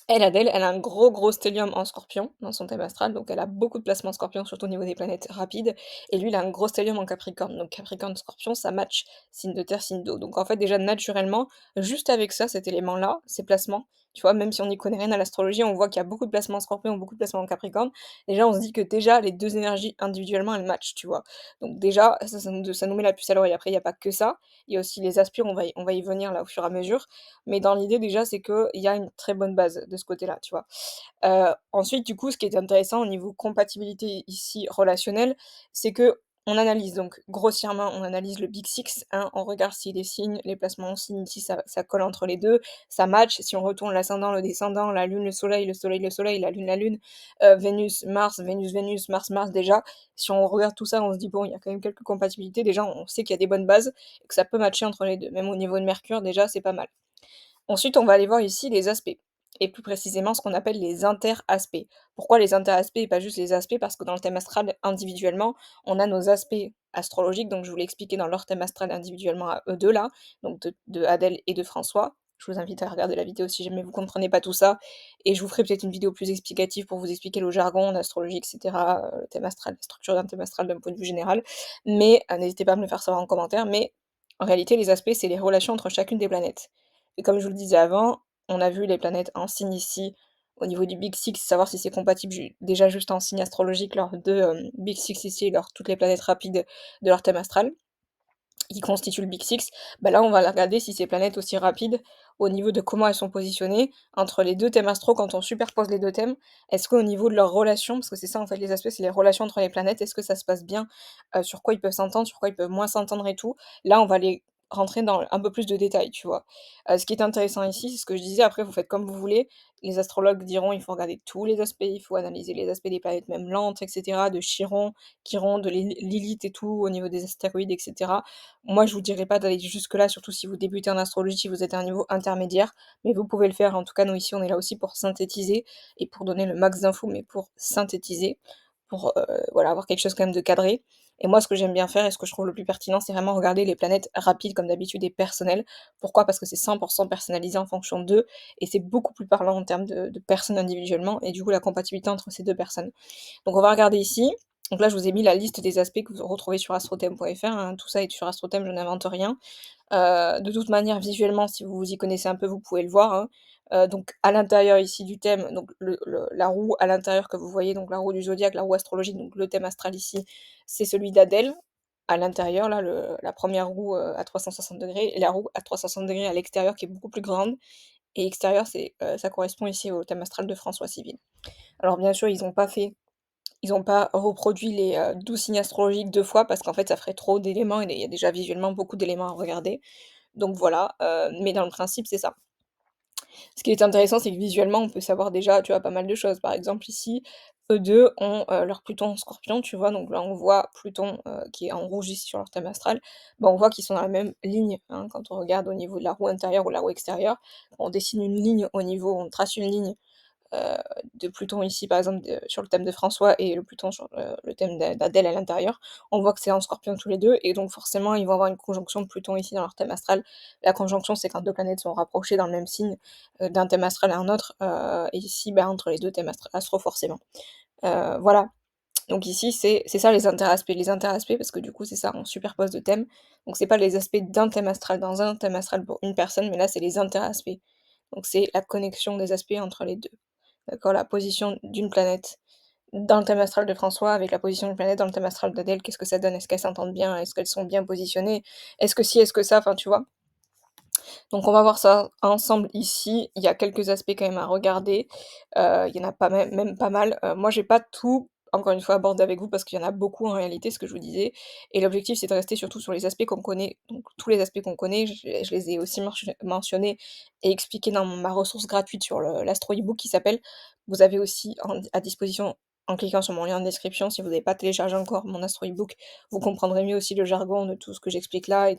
elle, Adèle, elle a un gros, gros stellium en Scorpion, dans son thème astral, donc elle a beaucoup de placements en Scorpion, surtout au niveau des planètes rapides. Et lui, il a un gros stellium en Capricorne. Donc Capricorne, Scorpion, ça match signe de terre, signe d'eau. Donc en fait, déjà naturellement, juste avec ça, cet élément-là, ces placements, tu vois, même si on n'y connaît rien à l'astrologie, on voit qu'il y a beaucoup de placements en Scorpion, beaucoup de placements en Capricorne. Déjà, on se dit que déjà, les deux énergies individuellement, elles matchent, tu vois. Donc déjà, ça nous met la puce à l'oreille. Après, il n'y a pas que ça. Il y a aussi les aspires, on va y venir là au fur et à mesure. Mais dans l'idée déjà, c'est qu'il y a une très bonne base de ce côté-là, tu vois? Ensuite, du coup, ce qui est intéressant au niveau compatibilité ici relationnelle, c'est qu'on analyse donc grossièrement, on analyse le Big Six, hein, on regarde si les signes, les placements en signes ici ça colle entre les 2, ça match. Si on retourne l'ascendant, le descendant, la lune, le soleil, le soleil, le soleil, la lune, Vénus, Mars, Vénus, Vénus, Mars, Mars déjà, si on regarde tout ça, on se dit: «Bon, il y a quand même quelques compatibilités». Déjà, on sait qu'il y a des bonnes bases et que ça peut matcher entre les 2. Même au niveau de Mercure, déjà, c'est pas mal. Ensuite, on va aller voir ici les aspects et plus précisément ce qu'on appelle les interaspects. Pourquoi les interaspects et pas juste les aspects? Parce que dans le thème astral, individuellement, on a nos aspects astrologiques, donc je vous l'ai expliqué dans leur thème astral individuellement à eux 2 là, donc de Adèle et de François. Je vous invite à regarder la vidéo si jamais vous comprenez pas tout ça et je vous ferai peut-être une vidéo plus explicative pour vous expliquer le jargon en astrologie et cetera, le thème astral, la structure d'un thème astral d'un point de vue général. Mais n'hésitez pas à me le faire savoir en commentaire, mais En réalité, les aspects, c'est les relations entre chacune des planètes. Et comme je vous le disais avant, on a vu les planètes en signe ici, au niveau du Big Six, savoir si c'est compatible déjà juste en signe astrologique, leurs deux Big Six ici, toutes les planètes rapides de leur thème astral qui constituent le Big Six, bah là, on va la regarder si ces planètes aussi rapides, au niveau de comment elles sont positionnées entre les 2 thèmes astraux quand on superpose les 2 thèmes. Est-ce qu'au niveau de leurs relations, parce que c'est ça en fait les aspects, c'est les relations entre les planètes, est-ce que ça se passe bien? Sur quoi ils peuvent s'entendre, sur quoi ils peuvent moins s'entendre et tout? Là, on va aller rentrer dans un peu plus de détails, tu vois? Ce qui est intéressant ici, c'est ce que je disais, après vous faites comme vous voulez. Les astrologues diront: «Il faut regarder tous les aspects, il faut analyser les aspects des planètes même lentes et cetera, de Chiron, Chiron, de Lilith et tout, au niveau des astéroïdes et cetera». Moi, je vous dirais pas d'aller jusque-là, surtout si vous débutez en astrologie, si vous êtes à un niveau intermédiaire, mais vous pouvez le faire. En tout cas, nous ici, on est là aussi pour synthétiser et pour donner le max d'infos, mais pour synthétiser, pour, voilà, avoir quelque chose quand même de cadré. Et moi, ce que j'aime bien faire et ce que je trouve le plus pertinent, c'est vraiment regarder les planètes rapides comme d'habitude et personnelles. Pourquoi? Parce que c'est 100 personnalisé en fonction d'eux et c'est beaucoup plus parlant en termes de personnes individuellement et du coup la compatibilité entre ces 2 personnes. Donc on va regarder ici. Donc là, je vous ai mis la liste des aspects que vous retrouvez sur astrothème.fr, hein. Tout ça est sur Astrothème, je n'invente rien. De toute manière, visuellement, si vous vous y connaissez un peu, vous pouvez le voir, hein. Donc à l'intérieur ici du thème, donc la roue à l'intérieur que vous voyez, donc la roue du zodiaque, la roue astrologique, donc le thème astral ici, c'est celui d'Adèle. À l'intérieur, là, la première roue, à 360° et la roue à 360° à l'extérieur qui est beaucoup plus grande et extérieur, ça correspond ici au thème astral de François Civil. Alors bien sûr, ils ont pas reproduit les, 12 signes astrologiques 2 fois parce qu'en fait, ça ferait trop d'éléments et il y a déjà visuellement beaucoup d'éléments à regarder. Donc voilà, mais dans le principe, c'est ça. Ce qui est intéressant, c'est que visuellement, on peut savoir déjà, tu vois, pas mal de choses. Par exemple, ici, eux 2 ont, leur Pluton en Scorpion, tu vois? Donc là, on voit Pluton, qui est en rouge ici sur leur thème astral. Bah, on voit qu'ils sont dans la même ligne, hein, quand on regarde au niveau de la roue intérieure ou la roue extérieure. On dessine une ligne au niveau on trace une ligne heu, de Pluton ici, par exemple, sur le thème de François et le Pluton sur, le thème d'Adèle à l'intérieur, on voit que c'est en Scorpion tous les 2 et donc forcément, ils vont avoir une conjonction de Pluton ici dans leur thème astral. La conjonction, c'est quand 2 planètes sont rapprochées dans le même signe, d'un thème astral à un autre, et ici, bah, entre les 2 thèmes astro forcément. Voilà, donc ici, c'est ça les interaspects. Les interaspects parce que du coup, c'est ça, on superpose 2 thèmes, donc c'est pas les aspects d'un thème astral dans un thème astral pour une personne, mais là, c'est les interaspects. Donc c'est la connexion des aspects entre les 2. D'accord? La position d'une planète dans le thème astral de François avec la position d'une planète dans le thème astral d'Adèle, qu'est-ce que ça donne? Est-ce qu'elles s'entendent bien? Est-ce qu'elles sont bien positionnées? Est-ce que si? Est-ce que ça? Enfin, tu vois? Donc on va voir ça ensemble ici. Il y a quelques aspects quand même à regarder. Il y en a pas même pas mal. Moi j'ai pas tout, encore une fois, abordé avec vous parce qu'il y en a beaucoup en réalité, ce que je vous disais. Et l'objectif c'est de rester surtout sur les aspects qu'on connaît. Donc tous les aspects qu'on connaît, je les ai aussi mentionnés et expliqués dans ma ressource gratuite sur l'Astro e-book qui s'appelle. Vous avez aussi à disposition en cliquant sur mon lien de description, si vous n'avez pas téléchargé encore mon Astro e-book, vous comprendrez mieux aussi le jargon de tout ce que j'explique là et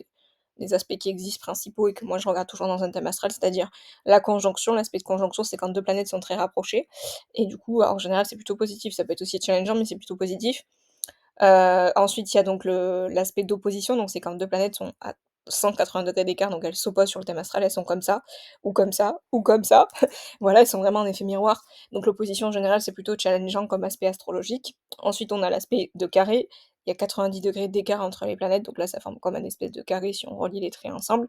des aspects qui existent principaux et que moi je regarde toujours dans un thème astral, c'est-à-dire la conjonction. L'aspect de conjonction, c'est quand 2 planètes sont très rapprochées et du coup, en général, c'est plutôt positif. Ça peut être aussi challengeant, mais c'est plutôt positif. Ensuite, il y a donc l'aspect d'opposition, donc c'est quand 2 planètes sont à 180° d'écart, donc elles s'opposent sur le thème astral, elles sont comme ça, ou comme ça, ou comme ça. Voilà, elles sont vraiment en effet miroir. Donc l'opposition en général, c'est plutôt challengeant comme aspect astrologique. Ensuite, on a l'aspect de carré. Il y a 90° d'écart entre les planètes, donc là, ça forme comme un espèce de carré si on relie les traits ensemble.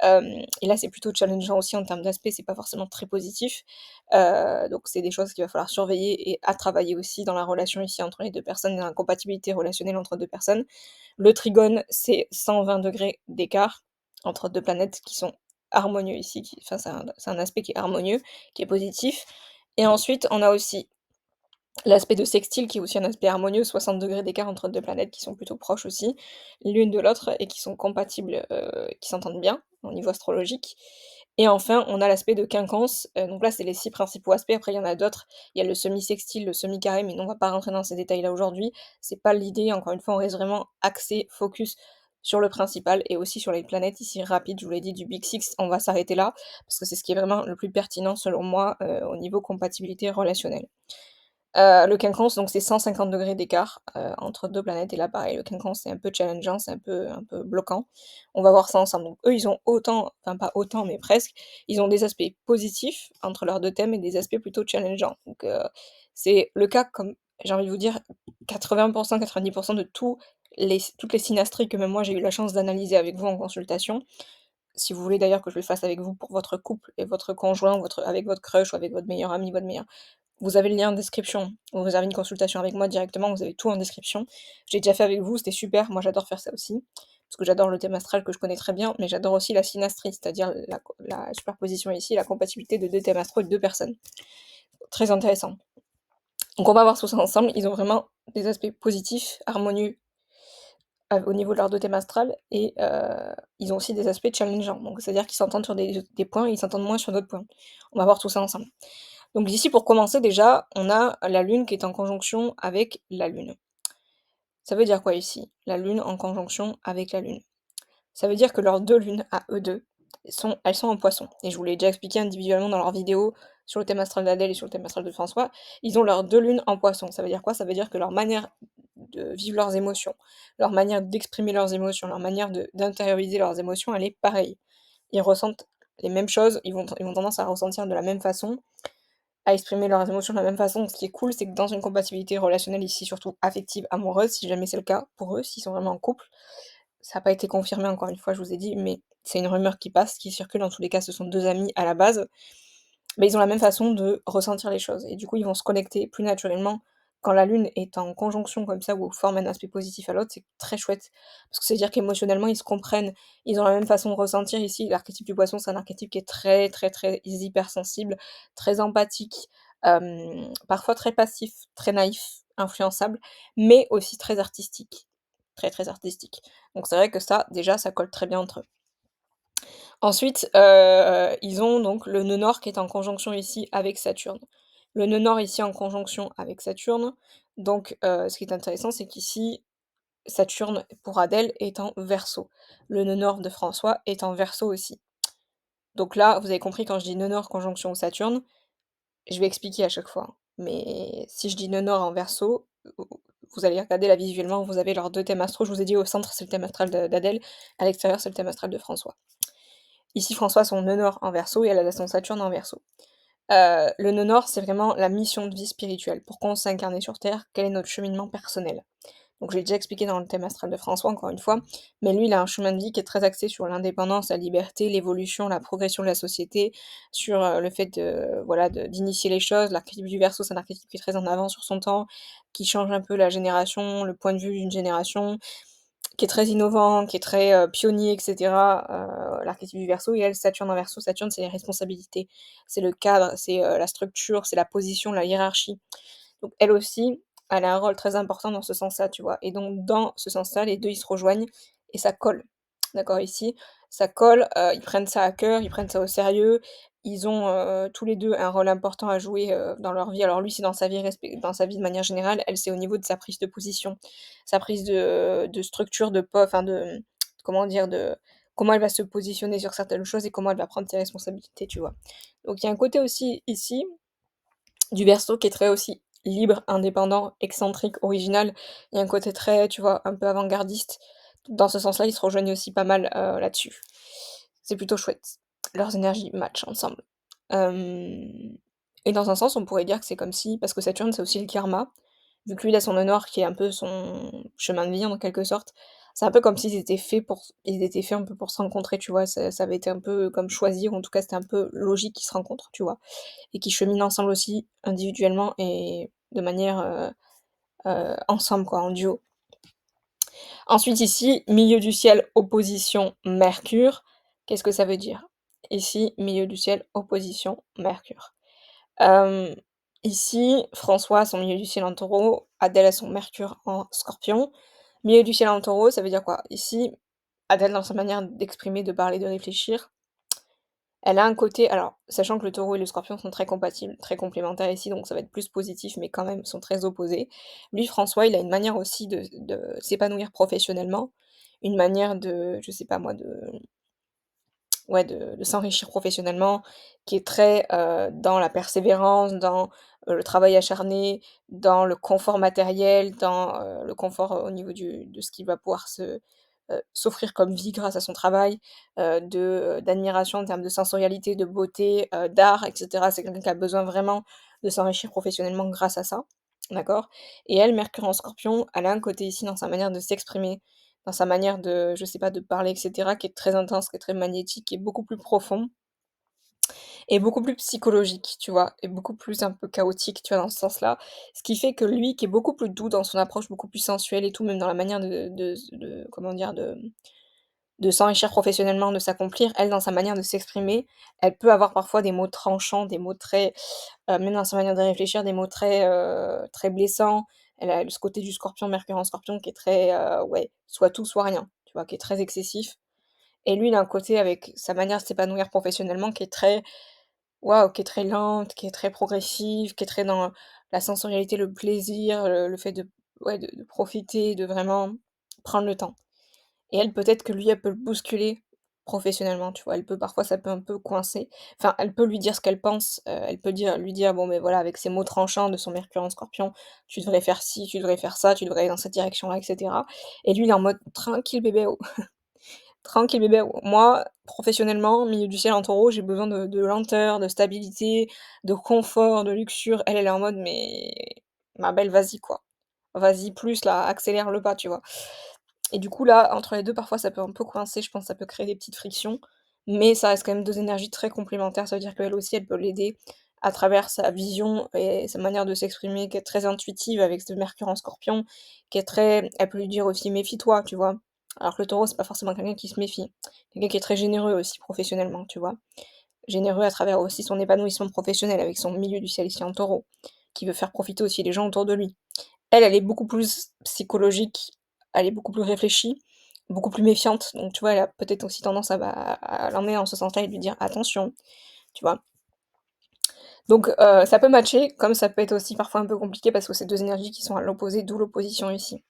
Et là, c'est plutôt challengeant aussi en termes d'aspect, c'est pas forcément très positif. Donc c'est des choses qu'il va falloir surveiller et à travailler aussi dans la relation ici entre les 2 personnes, dans la compatibilité relationnelle entre 2 personnes. Le trigone, c'est 120° d'écart entre 2 planètes qui sont harmonieux ici, enfin c'est un aspect qui est harmonieux, qui est positif. Et ensuite, on a aussi l'aspect de sextile qui est aussi un aspect harmonieux, 60° d'écart entre 2 planètes qui sont plutôt proches aussi, l'une de l'autre et qui sont compatibles, qui s'entendent bien au niveau astrologique. Et enfin, on a l'aspect de quinconce, donc là, c'est les 6 principaux aspects. Après, il y en a d'autres. Il y a le semi-sextile, le semi-carré, mais nous, on va pas rentrer dans ces détails-là aujourd'hui. C'est pas l'idée, encore une fois, on reste vraiment axé, focus sur le principal et aussi sur les planètes ici rapides, je vous l'ai dit, du Big Six. On va s'arrêter là, parce que c'est ce qui est vraiment le plus pertinent selon moi, au niveau compatibilité relationnelle. Le quinconce, donc c'est 150° d'écart, entre 2 planètes et là pareil, le quinconce, c'est un peu challengeant, c'est un peu bloquant. On va voir ça ensemble. Donc eux, ils ont autant enfin pas autant, mais presque, ils ont des aspects positifs entre leurs 2 thèmes et des aspects plutôt challengeants. Donc c'est le cas comme j'ai envie de vous dire 80 90 de tous toutes les synastries que même moi j'ai eu la chance d'analyser avec vous en consultation. Si vous voulez d'ailleurs que je le fasse avec vous pour votre couple et votre conjoint, avec votre crush ou avec votre meilleur ami, votre meilleur vous avez le lien en description. Vous réservez une consultation avec moi directement, vous avez tout en description. J'ai déjà fait avec vous, c'était super, moi j'adore faire ça aussi. Parce que j'adore le thème astral que je connais très bien, mais j'adore aussi la synastrie, c'est-à-dire la superposition ici, la compatibilité de 2 thèmes astraux et de 2 personnes. Très intéressant. Donc on va voir tout ça ensemble, ils ont vraiment des aspects positifs, harmonieux, au niveau de leur 2 thèmes astral et ils ont aussi des aspects challengeants. Donc c'est-à-dire qu'ils s'entendent sur des points et ils s'entendent moins sur d'autres points. On va voir tout ça ensemble. Donc ici, pour commencer déjà, on a la Lune qui est en conjonction avec la Lune. Ça veut dire quoi ici? La Lune en conjonction avec la Lune. Ça veut dire que leurs 2 lunes à eux 2 elles sont en Poisson et je vous l'ai déjà expliqué individuellement dans leurs vidéos sur le thème astral d'Adèle et sur le thème astral de François. Ils ont leurs 2 lunes en Poisson. Ça veut dire quoi? Ça veut dire que leur manière de vivre leurs émotions, leur manière d'exprimer leurs émotions, leur manière d'intérioriser leurs émotions, elle est pareille. Ils ressentent les mêmes choses, ils vont tendance à ressentir de la même façon, à exprimer leurs émotions de la même façon. Ce qui est cool, c'est que dans une compatibilité relationnelle ici, surtout affective, amoureuse, si jamais c'est le cas pour eux, s'ils sont vraiment en couple, ça n'a pas été confirmé encore une fois, je vous ai dit, mais c'est une rumeur qui passe, qui circule. En tous les cas, ce sont 2 amis à la base, mais ils ont la même façon de ressentir les choses et du coup, ils vont se connecter plus naturellement. Quand la lune est en conjonction comme ça ou forme un aspect positif à l'autre, c'est très chouette parce que c'est-à-dire qu'émotionnellement, ils se comprennent, ils ont la même façon de ressentir. Ici, l'archétype du poisson, c'est un archétype qui est très, très, très hypersensible, très empathique, parfois très passif, très naïf, influençable, mais aussi très artistique. Très, très artistique. Donc c'est vrai que ça, déjà, ça colle très bien entre eux. Ensuite, ils ont donc le nœud nord qui est en conjonction ici avec Saturne. Le nœud nord ici en conjonction avec Saturne, donc ce qui est intéressant, c'est qu'ici, Saturne pour Adèle est en Verseau. Le nœud nord de François est en Verseau aussi. Donc là, vous avez compris quand je dis nœud nord conjonction Saturne, je vais expliquer à chaque fois, hein. Mais si je dis nœud nord en Verseau, vous allez regarder là visuellement, vous avez leurs 2 thèmes astraux. Je vous ai dit au centre, c'est le thème astral d'Adèle, à l'extérieur, c'est le thème astral de François. Ici, François a son nœud nord en Verseau et elle a son Saturne en Verseau. Le nœud nord, c'est vraiment la mission de vie spirituelle. Pourquoi on s'est incarné sur Terre? Quel est notre cheminement personnel? Donc j'ai déjà expliqué dans le thème astral de François, encore une fois, mais lui, il a un chemin de vie qui est très axé sur l'indépendance, la liberté, l'évolution, la progression de la société, sur, le fait de voilà, d'initier les choses. L'archétype du Verseau, c'est un archétype qui est très en avance sur son temps, qui change un peu la génération, le point de vue d'une génération, qui est très innovant, qui est très, pionnier et cetera, l'archétype du Verseau et elle, Saturne en Verseau. Saturne, c'est les responsabilités, c'est le cadre, c'est, la structure, c'est la position, la hiérarchie. Donc elle aussi, elle a un rôle très important dans ce sens-là, tu vois? Et donc dans ce sens-là, les 2 ils se rejoignent et ça colle. D'accord, ici, ça colle, ils prennent ça à cœur, ils prennent ça au sérieux. Ils ont, tous les 2 un rôle important à jouer, dans leur vie. Alors lui, c'est dans sa vie de manière générale, elle, c'est au niveau de sa prise de position, sa prise de structure, enfin comment dire? De comment elle va se positionner sur certaines choses et comment elle va prendre ses responsabilités, tu vois? Donc il y a un côté aussi ici du Verseau qui est très aussi libre, indépendant, excentrique, original. Il y a un côté très, tu vois, un peu avant-gardiste. Dans ce sens-là, ils se rejoignent aussi pas mal, là-dessus. C'est plutôt chouette. Leurs énergies matchent ensemble. Hem et dans un sens, on pourrait dire que c'est comme si parce que Saturne, c'est aussi le karma, vu que lui, il a son nœud nord qui est un peu son chemin de vie en quelque sorte. C'est un peu comme ils étaient faits un peu pour se rencontrer, tu vois? Ça avait été un peu comme choisir, en tout cas, c'était un peu logique qu'ils se rencontrent, tu vois? Et qui cheminent ensemble aussi, individuellement et de manière, ensemble quoi, en duo. Ensuite ici, milieu du ciel, opposition Mercure. Qu'est-ce que ça veut dire? Ici, milieu du ciel, opposition Mercure. Hem, Ici, François a son milieu du ciel en Taureau, Adèle a son Mercure en Scorpion. Milieu du ciel en Taureau, ça veut dire quoi? Ici, Adèle dans sa manière d'exprimer, de parler, de réfléchir, elle a un côté alors, sachant que le Taureau et le Scorpion sont très compatibles, très complémentaires ici, donc ça va être plus positif, mais quand même, sont très opposés. Lui, François, il a une manière aussi de s'épanouir professionnellement, une manière de, je sais pas moi, ouais, de s'enrichir professionnellement, qui est très, dans la persévérance, dans, le travail acharné, dans le confort matériel, dans, le confort, au niveau de ce qu'il va pouvoir s'offrir comme vie grâce à son travail, d'admiration en termes de sensorialité, de beauté, d'art et cetera. C'est quelqu'un qui a besoin vraiment de s'enrichir professionnellement grâce à ça d'accord? Et elle, Mercure en Scorpion, elle a un côté ici dans sa manière de s'exprimer, dans sa manière de, je sais pas, de parler et cetera, qui est très intense, qui est très magnétique, qui est beaucoup plus profond et beaucoup plus psychologique, tu vois? Et beaucoup plus un peu chaotique, tu vois, dans ce sens-là. Ce qui fait que lui, qui est beaucoup plus doux dans son approche, beaucoup plus sensuelle et tout, même dans la manière de comment dire? De s'enrichir professionnellement, de s'accomplir, elle, dans sa manière de s'exprimer, elle peut avoir parfois des mots tranchants, des mots très, même dans sa manière de réfléchir, des mots très, très blessants. Elle a ce côté du Scorpion, Mercure en Scorpion qui est très, ouais, soit tout, soit rien, tu vois? Qui est très excessif et lui, il a un côté avec sa manière de s'épanouir professionnellement qui est très waouh, qui est très lente, qui est très progressive, qui est très dans la sensorialité, le plaisir, le fait de ouais, de profiter, de vraiment prendre le temps. Et elle, peut-être que lui, elle peut le bousculer professionnellement, tu vois? Elle peut parfois ça peut un peu coincer. Enfin, elle peut lui dire ce qu'elle pense, elle peut lui dire: «Bon, mais voilà, avec ses mots tranchants de son Mercure en Scorpion, tu devrais faire ci, tu devrais faire ça, tu devrais aller dans cette direction-là» et cetera. Et lui, il est en mode: «Tranquille bébé, oh, tranquille bébé, oh. Moi, professionnellement, milieu du ciel en Taureau, j'ai besoin de lenteur, de stabilité, de confort, de luxure». Elle, elle est en mode: «Mais ma belle, vas-y quoi. Vas-y plus là, accélère le pas», tu vois? Et du coup, là, entre les 2 parfois, ça peut un peu coincer, je pense, ça peut créer des petites frictions, mais ça reste quand même 2 énergies très complémentaires. Ça veut dire qu'elle aussi, elle peut l'aider à travers sa vision et sa manière de s'exprimer qui est très intuitive avec ce Mercure en Scorpion, qui est très elle peut lui dire aussi: «Méfie-toi», tu vois? Alors que le Taureau, c'est pas forcément quelqu'un qui se méfie. Quelqu'un qui est très généreux aussi professionnellement, tu vois? Généreux à travers aussi son épanouissement professionnel avec son milieu du ciel ici en Taureau, qui veut faire profiter aussi les gens autour de lui. Elle, elle est beaucoup plus psychologique, elle est beaucoup plus réfléchie, beaucoup plus méfiante, donc tu vois, elle a peut-être aussi tendance à l'emmener dans ce sens-là et lui dire: «Attention», tu vois? Donc ça peut matcher, comme ça peut être aussi parfois un peu compliqué parce que c'est 2 énergies qui sont à l'opposé, d'où l'opposition ici.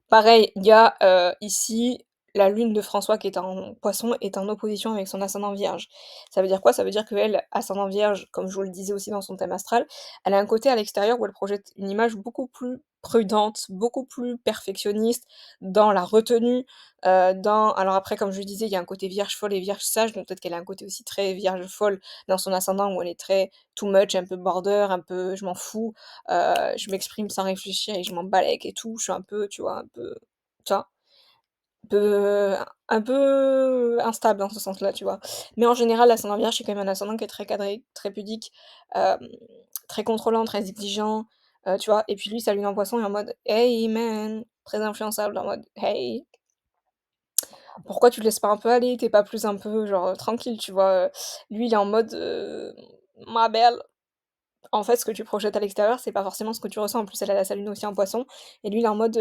Pareil, il y a, ici, la lune de François qui est en Poisson est en opposition avec son ascendant Vierge. Ça veut dire quoi? Ça veut dire qu'elle, ascendant Vierge, comme je vous le disais aussi dans son thème astral, elle a un côté à l'extérieur où elle projette une image beaucoup plus prudente, beaucoup plus perfectionniste dans la retenue, dans alors après comme je le disais, il y a un côté Vierge folle et Vierge sage, donc peut-être qu'elle a un côté aussi très Vierge folle dans son ascendant où elle est très too much, un peu border, un peu je m'en fous, je m'exprime sans réfléchir et je m'en balèque et tout. Je suis un peu, tu vois, un peu, tu vois? Un peu instable dans ce sens-là, tu vois? Mais en général, l'ascendant Vierge, c'est quand même un ascendant qui est très cadré, très pudique, hem, très contrôlant, très exigeant, tu vois? Et puis lui, sa lune en Poisson est en mode: «Hey man!» Très influençable, en mode: «Hey, pourquoi tu te laisses pas un peu aller? Tu es pas plus un peu genre, tranquille?» tu vois? Lui, il est en mode, «Ma belle, en fait, ce que tu projettes à l'extérieur, c'est pas forcément ce que tu ressens». En plus, elle a sa lune aussi en Poisson et lui, il est en mode,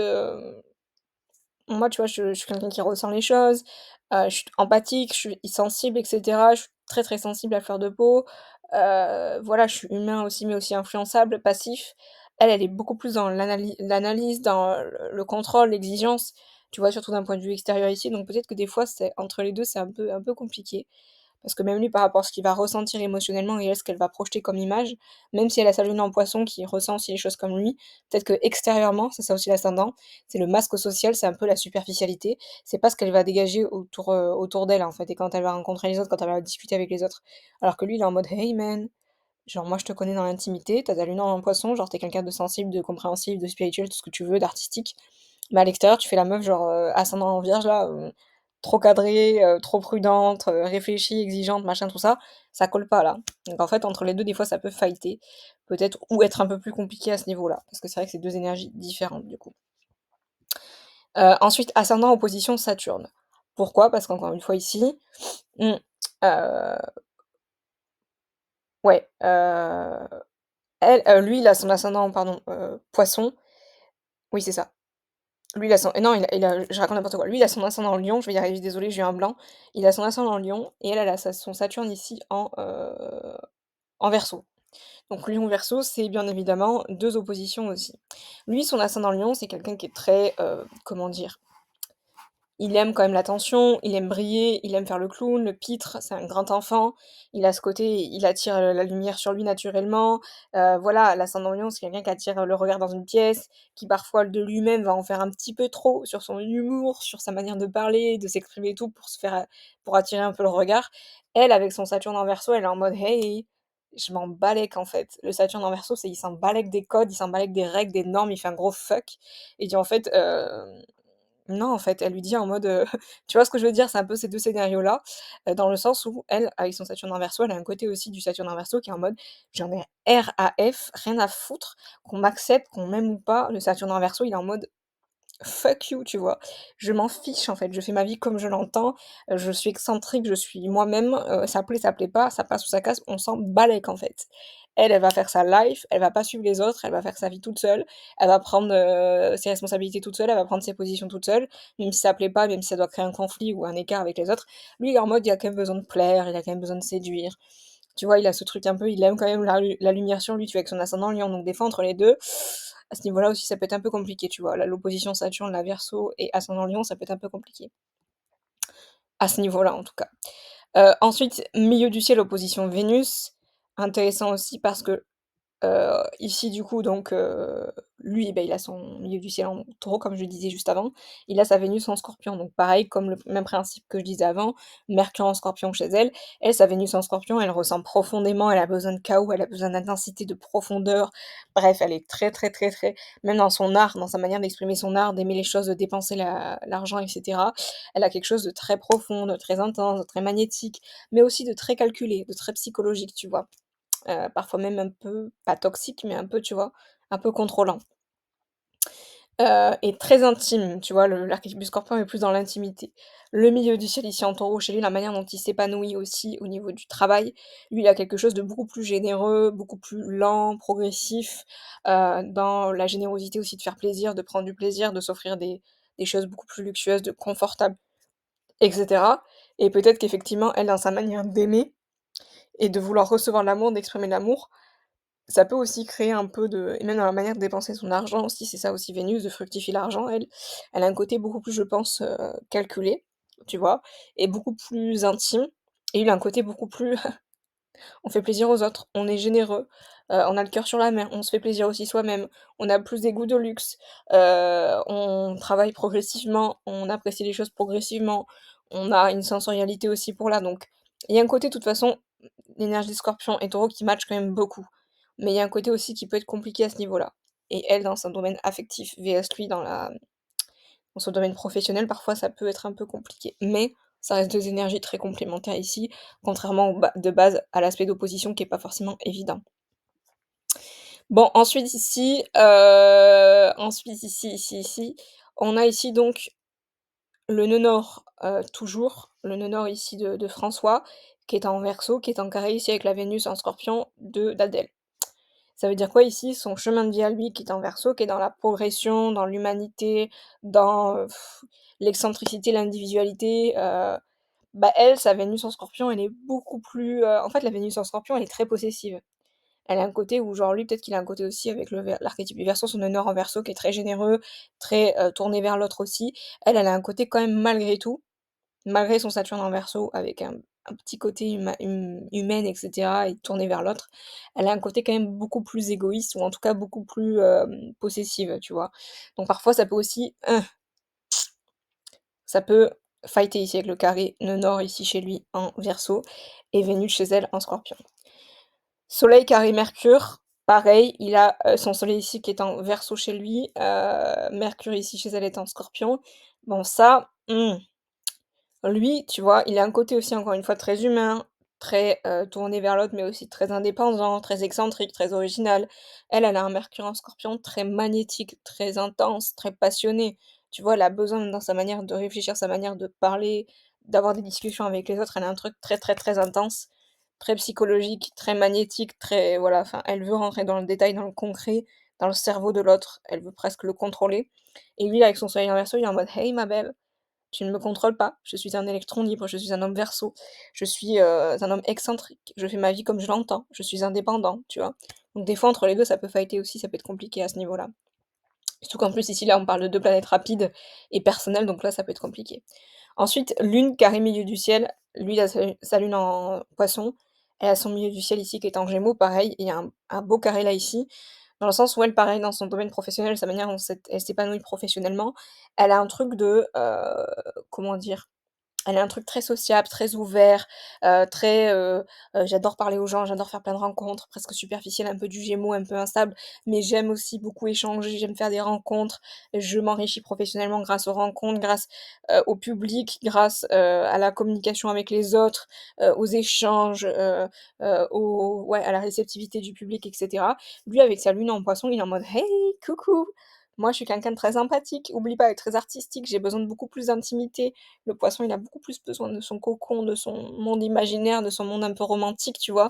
moi, tu vois, je suis quelqu'un qui ressent les choses, je suis empathique, je suis sensible et cetera. Je suis très, très sensible à fleur de peau, voilà, je suis humain aussi, mais aussi influençable, passif. Elle, elle est beaucoup plus dans l'analyse, dans le contrôle, l'exigence, tu vois? Surtout d'un point de vue extérieur ici, donc peut-être que des fois, c'est entre les 2, c'est un peu compliqué. Parce que même lui, par rapport à ce qu'il va ressentir émotionnellement et elle, ce qu'elle va projeter comme image, même si elle a sa lune en Poisson qui ressent aussi les choses comme lui, peut-être qu'extérieurement, c'est ça aussi l'ascendant, c'est le masque social, c'est un peu la superficialité, c'est pas ce qu'elle va dégager autour d'elle, en fait, et quand elle va rencontrer les autres, quand elle va discuter avec les autres. Alors que lui, il est en mode: «Hey man, genre moi je te connais dans l'intimité, tu as ta lune en Poisson, genre tu es quelqu'un de sensible, de compréhensif, de spirituel, tout ce que tu veux, d'artistique. Mais à l'extérieur, tu fais la meuf genre, ascendant en Vierge là, trop cadrée, trop prudente, réfléchie, exigeante, machin, tout ça, ça colle pas là. Donc en fait, entre les 2 des fois, ça peut fighter, peut-être, ou être un peu plus compliqué à ce niveau-là, parce que c'est vrai que c'est 2 énergies différentes du coup. Ensuite, ascendant opposition Saturne. Pourquoi? Parce qu'encore une fois ici, mmh, heu, ouais, lui, il a son ascendant, pardon, Poisson. Oui, c'est ça. Lui, il a son non, il a je raconte n'importe quoi. Lui, il a son ascendant en Lion, je vais y arriver, désolée, j'ai eu un blanc. Il a son ascendant en Lion et elle a son Saturne ici en Verseau. Donc Lion Verseau, c'est bien évidemment 2 oppositions aussi. Lui, son ascendant Lion, c'est quelqu'un qui est très, comment dire? Il aime quand même l'attention, il aime briller, il aime faire le clown, le pitre, c'est un grand enfant. Il a ce côté, il attire, la lumière sur lui naturellement. Voilà, l'ascendant Lion, c'est quelqu'un qui attire, le regard dans une pièce, qui parfois de lui-même va en faire un petit peu trop sur son humour, sur sa manière de parler, de s'exprimer et tout pour attirer un peu le regard. Elle, avec son Saturne en Verseau, elle est en mode: «Hey!» je m'en balèque, en fait. Le Saturne en Verseau, c'est il s'en balèque des codes, il s'en balèque des règles, des normes, il fait un gros fuck. Il dit en fait, non, en fait, elle lui dit en mode, tu vois ce que je veux dire? C'est un peu ces 2 scénarios-là, dans le sens où elle, avec son Saturne en Verseau, elle a un côté aussi du Saturne en Verseau qui est en mode: «J'en ai R à F, rien à foutre, qu'on m'accepte, qu'on m'aime ou pas». Le Saturne en Verseau, il est en mode: «Fuck you», tu vois? Je m'en fiche, en fait, je fais ma vie comme je l'entends, je suis excentrique, je suis moi-même, ça plaît pas, ça passe ou ça casse, on s'en balèque, en fait. Elle, elle va faire sa life, elle va pas suivre les autres, elle va faire sa vie toute seule, elle va prendre, ses responsabilités toute seule, elle va prendre ses positions toute seule, même si ça plaît pas, même si ça doit créer un conflit ou un écart avec les autres. Lui, il est en mode, il a quand même besoin de plaire, il a quand même besoin de séduire. Tu vois, il a ce truc un peu, il aime quand même la lumière sur lui, tu vois? Avec son ascendant Lion, donc des fois entre les 2, à ce niveau-là aussi, ça peut être un peu compliqué, tu vois? Là, l'opposition Saturne, la Verseau et ascendant Lion, ça peut être un peu compliqué. À ce niveau-là, en tout cas. Ensuite, milieu du ciel, opposition Vénus. Intéressant aussi parce que ici du coup donc lui, il a son milieu du ciel en Taureau comme je le disais juste avant. Il a sa Vénus en Scorpion, donc pareil comme le même principe que je disais avant, Mercure en Scorpion chez elle. Elle, sa Vénus en Scorpion, elle ressent profondément, elle a besoin de chaos, elle a besoin d'intensité, de profondeur. Bref, elle est très, très, très, très même dans son art, dans sa manière d'exprimer son art, d'aimer les choses, de dépenser l'argent et cetera. Elle a quelque chose de très profond, de très intense, de très magnétique, mais aussi de très calculé, de très psychologique, tu vois? Parfois même un peu, pas toxique, mais un peu, tu vois? Un peu contrôlant, et très intime, tu vois? L'archétype du Scorpion est plus dans l'intimité. Le milieu du ciel ici en Taureau, chez lui, la manière dont il s'épanouit aussi au niveau du travail, lui, il a quelque chose de beaucoup plus généreux, beaucoup plus lent, progressif, dans la générosité aussi de faire plaisir, de prendre du plaisir, de s'offrir des choses beaucoup plus luxueuses, de confortables et cetera, et peut-être qu'effectivement, elle, dans sa manière d'aimer et de vouloir recevoir l'amour, d'exprimer l'amour, ça peut aussi créer un peu de et même dans la manière de dépenser son argent aussi, c'est ça aussi Vénus, de fructifier l'argent, elle. Elle a un côté beaucoup plus, je pense, calculé, tu vois? Et beaucoup plus intime, et lui, il a un côté beaucoup plus on fait plaisir aux autres, on est généreux, on a le cœur sur la main, on se fait plaisir aussi soi-même, on a plus des goûts de luxe, on travaille progressivement, on apprécie les choses progressivement, on a une sensorialité aussi pour là, donc il y a un côté de toute façon, l'énergie Scorpion et Taureau qui match quand même beaucoup. Mais il y a un côté aussi qui peut être compliqué à ce niveau-là. Et elle, dans son domaine affectif, VS lui dans son domaine professionnel, parfois ça peut être un peu compliqué. Mais ça reste 2 énergies très complémentaires ici, contrairement de base à l'aspect d'opposition qui est pas forcément évident. Bon, ensuite ici, on a ici donc le nœud nord, toujours, le nœud nord ici de François, qui est en Verseau, qui est en carré ici avec la Vénus en Scorpion d'Adèle. Ça veut dire quoi ici? Son chemin de vie à lui qui est en Verseau, qui est dans la progression, dans l'humanité, dans, l'excentricité, l'individualité, elle, sa Vénus en Scorpion, elle est beaucoup plus, en fait, la Vénus en Scorpion, elle est très possessive. Elle a un côté où genre lui, peut-être qu'il a un côté aussi avec l'archétype du Verseau, son honneur en Verseau qui est très généreux, très, tourné vers l'autre aussi. Elle, elle a un côté quand même malgré tout, malgré son Saturne en Verseau avec un petit côté humaine et cetera et tournée vers l'autre, elle a un côté quand même beaucoup plus égoïste ou en tout cas beaucoup plus, possessive, tu vois? Donc parfois ça peut aussi, ça peut fighter ici avec le carré nœud nord ici chez lui en Verseau et Vénus chez elle en Scorpion. Soleil carré Mercure, pareil, il a, son soleil ici qui est en Verseau chez lui, Mercure ici chez elle est en Scorpion. Bon ça, lui, tu vois, il a un côté aussi encore une fois très humain, très, tourné vers l'autre, mais aussi très indépendant, très excentrique, très original. Elle, elle a un Mercure en Scorpion très magnétique, très intense, très passionné. Tu vois, elle a besoin dans sa manière de réfléchir, sa manière de parler, d'avoir des discussions avec les autres, elle a un truc très, très, très intense, très psychologique, très magnétique, très voilà, enfin, elle veut rentrer dans le détail, dans le concret, dans le cerveau de l'autre, elle veut presque le contrôler, et lui, avec son soleil en Verseau, il est en mode: «Hey ma belle, tu ne me contrôles pas, je suis un électron libre, je suis un homme Verseau, je suis, un homme excentrique, je fais ma vie comme je l'entends, je suis indépendant», tu vois? Donc des fois entre les 2 ça peut fighter aussi, ça peut être compliqué à ce niveau-là. Surtout qu'en plus ici là on parle de 2 planètes rapides et personnelles, donc là ça peut être compliqué. Ensuite, Lune, carré milieu du ciel, lui il a sa Lune en Poisson, elle a son milieu du ciel ici qui est en Gémeaux, pareil, il y a un beau carré là ici, dans le sens où elle, pareil, dans son domaine professionnel, sa manière dont elle s'épanouit professionnellement, elle a un truc de, comment dire? Elle a un truc très sociable, très ouvert, très, j'adore parler aux gens, j'adore faire plein de rencontres, presque superficielle, un peu du Gémeaux, un peu instable, mais j'aime aussi beaucoup échanger, j'aime faire des rencontres. Je m'enrichis professionnellement grâce aux rencontres, grâce, au public, grâce, à la communication avec les autres, aux échanges, au ouais, à la réceptivité du public et cetera. Lui, avec sa lune en Poisson, il est en mode: «Hey, coucou! Moi, je suis quelqu'un de très empathique, oublie pas, et très artistique, j'ai besoin de beaucoup plus d'intimité». Le Poisson, il a beaucoup plus besoin de son cocon, de son monde imaginaire, de son monde un peu romantique, tu vois?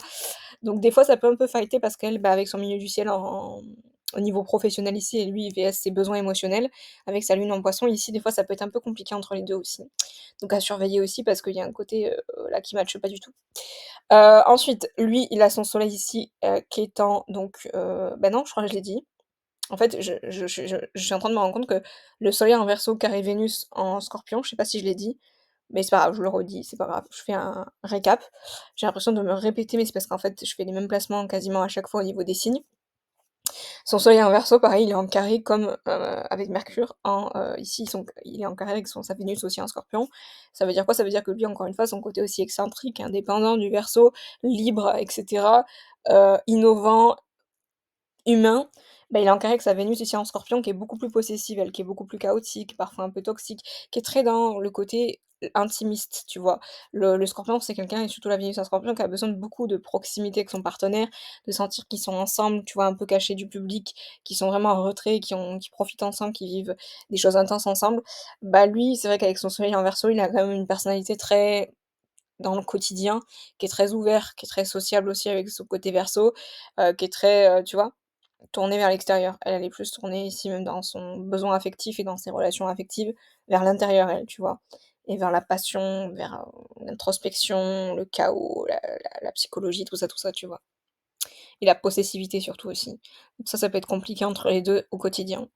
Donc des fois, ça peut un peu fighter parce qu'elle, bah, avec son milieu du ciel au niveau professionnel ici et lui, vs ses besoins émotionnels, avec sa lune en Poisson ici, des fois, ça peut être un peu compliqué entre les 2 aussi. Donc à surveiller aussi parce qu'il y a un côté, là qui matche pas du tout. Ensuite, lui, il a son soleil ici, qui est en donc bah, non, je crois que je l'ai dit. En fait, je suis en train de me rendre compte que le soleil en Verseau carré Vénus en Scorpion, je sais pas si je l'ai dit, mais c'est pas grave, je le redis, c'est pas grave. Je fais un récap. J'ai l'impression de me répéter, mais c'est parce qu'en fait, je fais les mêmes placements quasiment à chaque fois au niveau des signes. Son soleil en Verseau, pareil, il est en carré comme, avec Mercure en, ici il est en carré avec sa Vénus aussi en Scorpion. Ça veut dire quoi? Ça veut dire que lui, encore une fois, son côté aussi excentrique, indépendant du Verseau, libre et cetera, innovant, humain, bah, il est en carré avec sa Vénus ici en Scorpion qui est beaucoup plus possessive, elle, qui est beaucoup plus chaotique, parfois un peu toxique, qui est très dans le côté intimiste, tu vois? Le Scorpion, c'est quelqu'un et surtout la Vénus en Scorpion qui a besoin de beaucoup de proximité avec son partenaire, de sentir qu'ils sont ensemble, tu vois? Un peu cachés du public, qu'ils sont vraiment en retrait, qui profitent ensemble, qui vivent des choses intenses ensemble. Bah, lui, c'est vrai qu'avec son soleil en Verseau, il a quand même une personnalité très dans le quotidien, qui est très ouvert, qui est très sociable aussi avec son côté Verseau, qui est très, tu vois? Tournée vers l'extérieur. Elle, elle est plus tournée ici, même dans son besoin affectif et dans ses relations affectives, vers l'intérieur, elle, tu vois? Et vers la passion, vers, l'introspection, le chaos, la psychologie, tout ça, tu vois? Et la possessivité surtout aussi. Donc ça peut être compliqué entre les 2 au quotidien.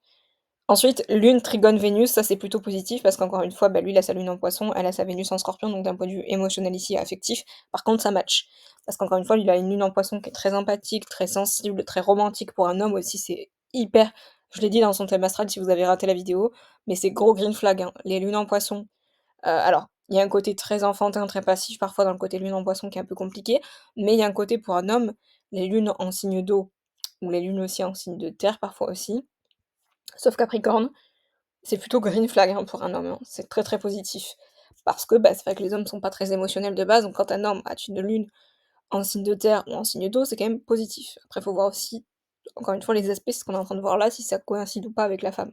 Ensuite, Lune, Trigone, Vénus, ça c'est plutôt positif parce qu'encore une fois, bah, lui il a sa Lune en Poisson, elle a sa Vénus en Scorpion, donc d'un point de vue émotionnel ici, affectif, par contre ça match. Parce qu'encore une fois, lui il a une Lune en Poisson qui est très empathique, très sensible, très romantique pour un homme aussi, c'est hyper je l'ai dit dans son thème astral si vous avez raté la vidéo, mais c'est gros green flag, hein. Les lunes en Poisson, alors il y a un côté très enfantin, très passif parfois dans le côté Lune en Poisson qui est un peu compliqué, mais il y a un côté pour un homme, les lunes en signe d'eau ou les lunes aussi en signe de terre parfois aussi, sauf Capricorne, c'est plutôt green flag, hein, pour un homme, hein. C'est très, très positif. Parce que, bah, c'est vrai que les hommes sont pas très émotionnels de base, donc quand un homme a une lune en signe de terre ou en signe d'eau, c'est quand même positif. Après, faut voir aussi, encore une fois, les aspects, c'est ce qu'on est en train de voir là, si ça coïncide ou pas avec la femme.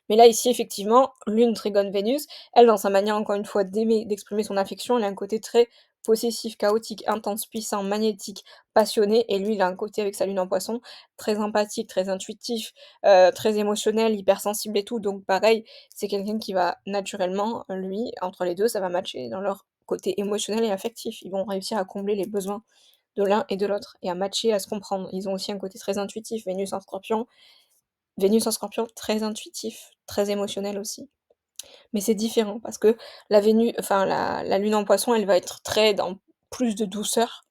Mais là, ici, effectivement, Lune, Trigone, Vénus, elle, dans sa manière, encore une fois, d'aimer, d'exprimer son affection, elle a un côté très possessif, chaotique, intense, puissant, magnétique, passionné. Et lui, il a un côté, avec sa Lune en Poisson, très empathique, très intuitif, très émotionnel, hypersensible et tout. Donc, pareil, c'est quelqu'un qui va naturellement, lui, entre les deux, ça va matcher dans leur côté émotionnel et affectif. Ils vont réussir à combler les besoins de l'un et de l'autre et à matcher, à se comprendre. Ils ont aussi un côté très intuitif. Vénus en Scorpion, très intuitif, très émotionnel aussi. Mais c'est différent parce que la Lune en Poisson, elle va être très dans plus de douceur,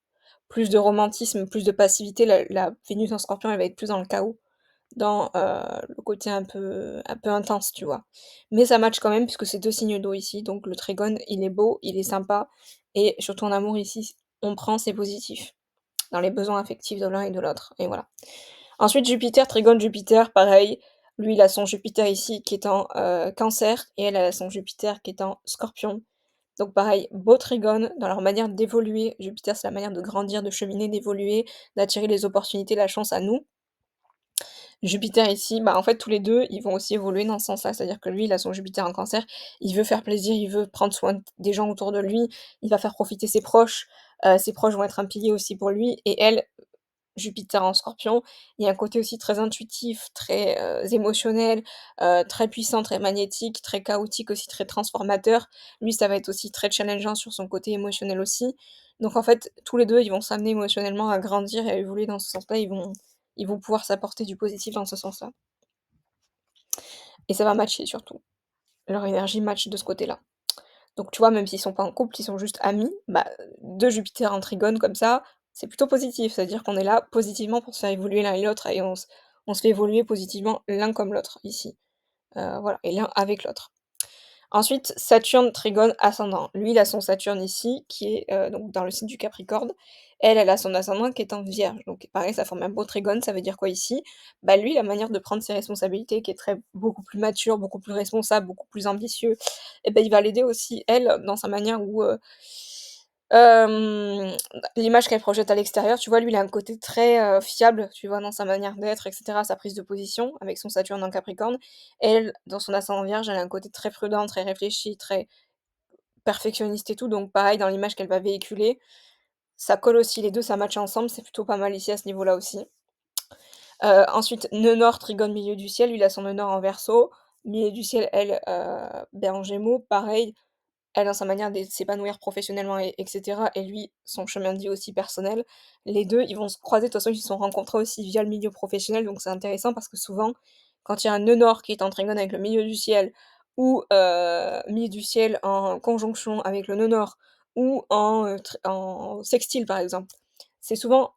plus de romantisme, plus de passivité. La Vénus en Scorpion, elle va être plus dans le chaos, dans, le côté un peu intense, tu vois? Mais ça match quand même puisque c'est 2 signes d'eau ici, donc le trigone, il est beau, il est sympa et surtout en amour ici, on prend, c'est positif, dans les besoins affectifs de l'un et de l'autre et voilà. Ensuite, Jupiter, Trigone, Jupiter, pareil. Lui, il a son Jupiter ici qui est en, Cancer et elle a son Jupiter qui est en Scorpion. Donc pareil, beau trigone dans leur manière d'évoluer. Jupiter, c'est la manière de grandir, de cheminer, d'évoluer, d'attirer les opportunités, la chance à nous. Jupiter ici, bah, en fait, tous les 2, ils vont aussi évoluer dans ce sens-là. C'est-à-dire que lui, il a son Jupiter en Cancer, il veut faire plaisir, il veut prendre soin des gens autour de lui, il va faire profiter ses proches vont être un pilier aussi pour lui et elle, Jupiter en Scorpion, il y a un côté aussi très intuitif, très, émotionnel, très puissant, très magnétique, très chaotique aussi, très transformateur. Lui, ça va être aussi très challengeant sur son côté émotionnel aussi. Donc en fait, tous les 2, ils vont s'amener émotionnellement à grandir et à évoluer dans ce sens-là. Ils vont pouvoir s'apporter du positif dans ce sens-là et ça va matcher surtout. Leur énergie match de ce côté-là. Donc tu vois, même s'ils sont pas en couple, ils sont juste amis, bah, 2 Jupiter en Trigone comme ça, c'est plutôt positif. C'est-à-dire qu'on est là positivement pour se faire évoluer l'un et l'autre et on se fait évoluer positivement l'un comme l'autre ici. Voilà et l'un avec l'autre. Ensuite, Saturne, Trigone, ascendant. Lui, il a son Saturne ici qui est, donc dans le signe du Capricorne. Elle a son ascendant qui est en Vierge. Donc pareil, ça forme un beau trigone. Ça veut dire quoi ici? Bah, lui, la manière de prendre ses responsabilités qui est beaucoup plus mature, beaucoup plus responsable, beaucoup plus ambitieux et ben il va l'aider aussi elle, dans sa manière où, hem, l'image qu'elle projette à l'extérieur, tu vois? Lui, il a un côté très, fiable, tu vois? Dans sa manière d'être et cetera, sa prise de position avec son Saturne en Capricorne. Elle, dans son ascendant Vierge, elle a un côté très prudent, très réfléchi, très perfectionniste et tout, donc pareil dans l'image qu'elle va véhiculer, ça colle aussi, les 2 ça match ensemble, c'est plutôt pas mal ici à ce niveau-là aussi. Ensuite, nœud nord, trigone, milieu du ciel, lui il a son nœud nord en Verseau, milieu du ciel, elle, en Gémeaux, pareil, elle dans sa manière de s'épanouir professionnellement et lui, son chemin de vie aussi personnel. Les 2 ils vont se croiser, de toute façon, ils se sont rencontrés aussi via le milieu professionnel, donc c'est intéressant parce que souvent, quand il y a un nœud nord qui est en trigone avec le milieu du ciel ou milieu du ciel en conjonction avec le nœud nord ou en sextile, par exemple, c'est souvent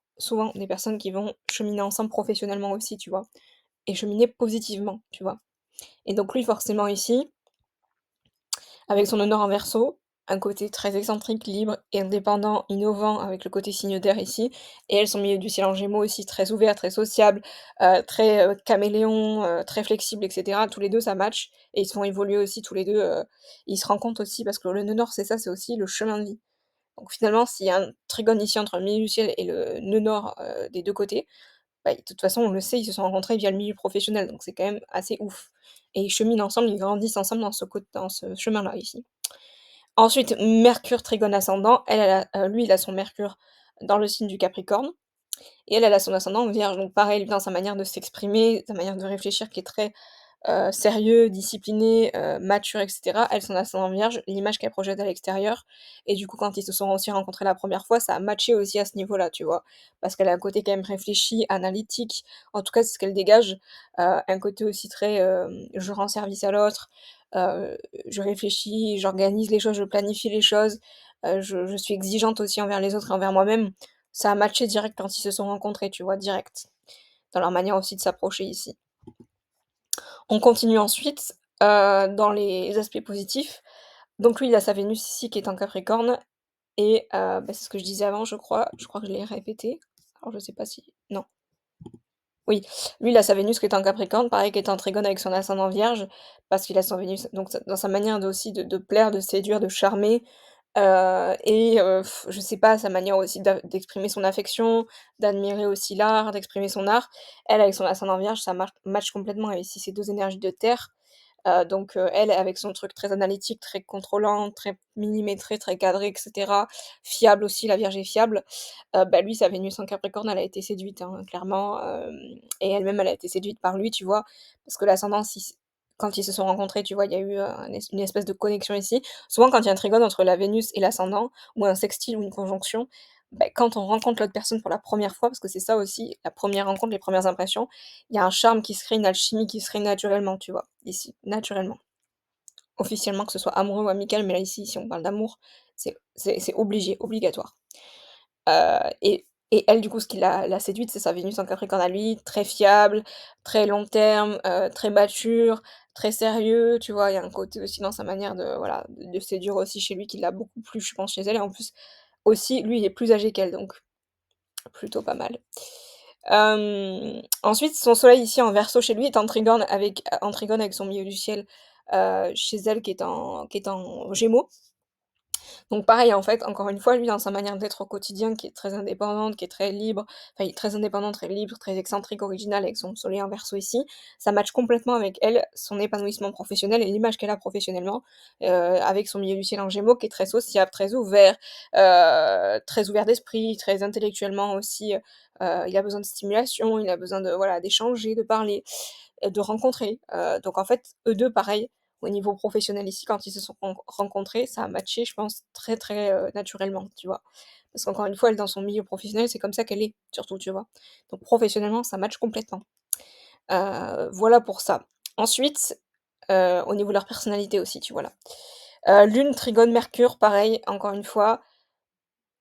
des personnes qui vont cheminer ensemble professionnellement aussi, tu vois? Et cheminer positivement, tu vois? Et donc lui, forcément ici, avec son honneur en Verseau, un côté très excentrique, libre et indépendant, innovant avec le côté signe d'air ici, et elle, son milieu du ciel en Gémeaux aussi très ouvert, très sociable, très, caméléon, très flexible et cetera. Tous les 2 ça match et ils se font évoluer aussi tous les 2. Ils se rencontrent aussi parce que le nœud nord, c'est ça, c'est aussi le chemin de vie. Donc finalement, s'il y a un trigone ici entre le milieu du ciel et le nœud nord, des 2 côtés, bah, de toute façon, on le sait, ils se sont rencontrés via le milieu professionnel, donc c'est quand même assez ouf et ils cheminent ensemble, ils grandissent ensemble dans ce chemin-là ici. Ensuite, Mercure trigone ascendant, lui, il a son Mercure dans le signe du Capricorne et elle a son ascendant Vierge, donc pareil, dans sa manière de s'exprimer, sa manière de réfléchir qui est très sérieux, discipliné, mature et cetera. Elle, son ascendant Vierge, l'image qu'elle projette à l'extérieur et du coup, quand ils se sont aussi rencontrés la première fois, ça a matché aussi à ce niveau-là, tu vois? Parce qu'elle a un côté quand même réfléchi, analytique, en tout cas, c'est ce qu'elle dégage, un côté aussi très, je rends service à l'autre, heu, je réfléchis, j'organise les choses, je planifie les choses, je suis exigeante aussi envers les autres et envers moi-même. Ça a matché direct quand ils se sont rencontrés, tu vois? Direct, dans leur manière aussi de s'approcher ici. On continue ensuite, dans les aspects positifs. Donc lui, il a sa Vénus ici qui est en Capricorne et bah, c'est ce que je disais avant, je crois. Je crois que je l'ai répété. Alors je sais pas si non. Oui, lui, il a sa Vénus qui est en Capricorne, pareil qui est en Trigone avec son ascendant Vierge, parce qu'il a son Vénus donc dans sa manière de aussi de plaire, de séduire, de charmer, je sais pas, sa manière aussi d'exprimer son affection, d'admirer aussi l'art, d'exprimer son art. Elle, avec son ascendant Vierge, ça match complètement avec ici ces 2 énergies de terre. Elle, avec son truc très analytique, très contrôlant, très millimétré, très cadré et cetera, fiable aussi, la Vierge est fiable, bah, lui, sa Vénus en Capricorne, elle a été séduite, hein, clairement, et elle-même, elle a été séduite par lui, tu vois? Parce que l'ascendant, si quand ils se sont rencontrés, tu vois, il y a eu, une espèce de connexion ici. Souvent, quand il y a un trigone entre la Vénus et l'ascendant ou un sextile ou une conjonction, bah, quand on rencontre l'autre personne pour la première fois, parce que c'est ça aussi, la première rencontre, les premières impressions, il y a un charme qui se crée, une alchimie qui se crée naturellement, tu vois? Ici, naturellement. Officiellement, que ce soit amoureux ou amical, mais là, ici, si on parle d'amour, c'est obligé, obligatoire. Et elle, du coup, ce qui l'a séduite, c'est sa Vénus en Capricorne à lui, très fiable, très long terme, très mature, très sérieux, tu vois? Il y a un côté aussi dans sa manière de voilà, de séduire aussi chez lui qui l'a beaucoup plu, je pense, chez elle et en plus, aussi, lui, il est plus âgé qu'elle, donc plutôt pas mal. Ensuite, son soleil ici en Verseau chez lui est en trigone avec son milieu du ciel, chez elle qui est en Gémeaux. Donc pareil, en fait, encore une fois, lui, dans sa manière d'être au quotidien, qui est très indépendante, qui est très libre, enfin, il est très indépendant, très libre, très excentrique, original, avec son soleil en Verseau ici, ça match complètement avec elle, son épanouissement professionnel et l'image qu'elle a professionnellement, avec son milieu du ciel en Gémeaux qui est très sociable, très ouvert d'esprit, très intellectuellement aussi, il a besoin de stimulation, il a besoin de voilà, d'échanger, de parler, de rencontrer, donc en fait, eux 2 pareil, au niveau professionnel ici, quand ils se sont rencontrés, ça a matché, je pense, très, très, naturellement, tu vois? Parce qu'encore une fois, elle, dans son milieu professionnel, c'est comme ça qu'elle est, surtout, tu vois? Donc professionnellement, ça match complètement. Voilà pour ça. Ensuite, au niveau de leur personnalité aussi, tu vois, là? Lune, Trigone, Mercure, pareil, encore une fois,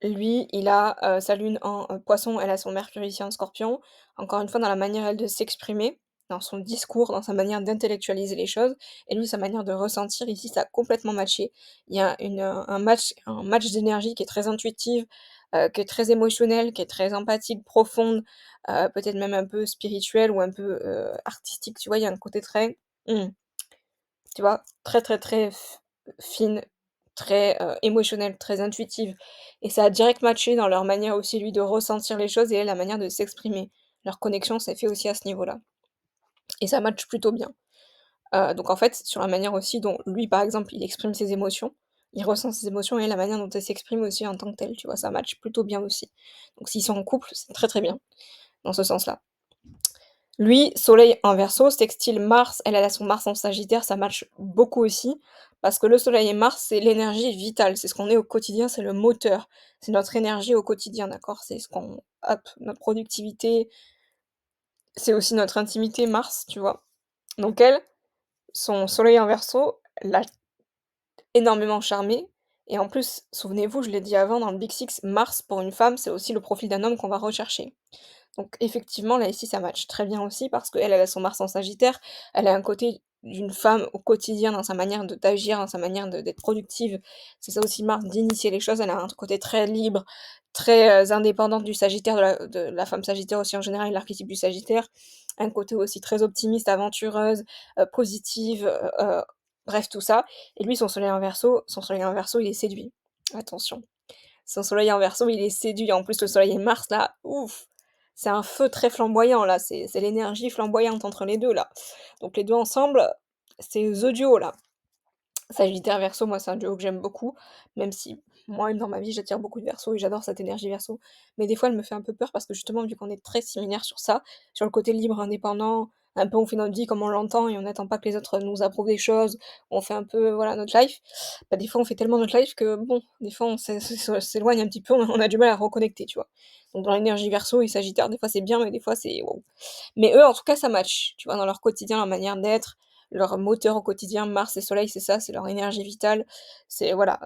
lui, il a, sa Lune en, Poisson, elle a son Mercure ici en Scorpion. Encore une fois, dans la manière, elle, de s'exprimer. dans son discours, dans sa manière d'intellectualiser les choses et lui, sa manière de ressentir, ici, ça a complètement matché. Il y a un match d'énergie qui est très intuitive, qui est très émotionnel, qui est très empathique, profonde, peut-être même un peu spirituelle ou un peu, artistique, tu vois? Il y a un côté très, mmh, tu vois? Très, très, très fine, très, émotionnelle, très intuitive et ça a direct matché dans leur manière aussi, lui, de ressentir les choses et elle, la manière de s'exprimer. Leur connexion s'est fait aussi à ce niveau-là et ça match plutôt bien. Donc en fait, sur la manière aussi dont lui, par exemple, il exprime ses émotions, il ressent ses émotions et la manière dont elle s'exprime aussi en tant que telle, tu vois? Ça match plutôt bien aussi. Donc s'ils sont en couple, c'est très, très bien, dans ce sens-là. Lui, soleil en Verseau, sextile Mars, elle a son Mars en Sagittaire, ça match beaucoup aussi, parce que le soleil et Mars, c'est l'énergie vitale, c'est ce qu'on est au quotidien, c'est le moteur, c'est notre énergie au quotidien, d'accord? C'est ce qu'on hop, notre productivité, c'est aussi notre intimité, Mars, tu vois? Donc elle, son soleil en Verseau l'a énormément charmée et en plus, souvenez-vous, je l'ai dit avant dans le Big Six, Mars pour une femme, c'est aussi le profil d'un homme qu'on va rechercher. Donc effectivement, là, ici, ça match très bien aussi parce qu'elle, elle a son Mars en Sagittaire, elle a un côté d'une femme au quotidien dans sa manière de d'agir, dans sa manière d'être productive. C'est ça aussi Mars, d'initier les choses. Elle a un côté très libre, très, indépendante du Sagittaire, de la femme Sagittaire aussi en général, l'archétype du Sagittaire. Un côté aussi très optimiste, aventureuse, positive, bref tout ça. Et lui, son soleil en Verseau, il est séduit. Attention. Son soleil en Verseau, il est séduit. En plus, le soleil et Mars, là, ouf! C'est un feu très flamboyant, là. C'est l'énergie flamboyante entre les 2 là. Donc les 2 ensemble, c'est the duo, là. Sagittaire Verseau, moi, c'est un duo que j'aime beaucoup, même si moi, dans ma vie, j'attire beaucoup de Verseau et j'adore cette énergie Verseau. Mais des fois, elle me fait un peu peur parce que justement, vu qu'on est très similaires sur ça, sur le côté libre, indépendant, un peu on fait notre vie comme on l'entend et on n'attend pas que les autres nous approuvent des choses, on fait un peu, voilà, notre life. Bah, des fois, on fait tellement notre life que bon, des fois, on s'éloigne un petit peu, on a du mal à reconnecter, tu vois? Donc dans l'énergie Verseau et Sagittaire, des fois, c'est bien, mais des fois, c'est waouh. Mais eux, en tout cas, ça match, tu vois? Dans leur quotidien, leur manière d'être, leur moteur au quotidien, Mars et Soleil, c'est ça, c'est leur énergie vitale. C'est voilà,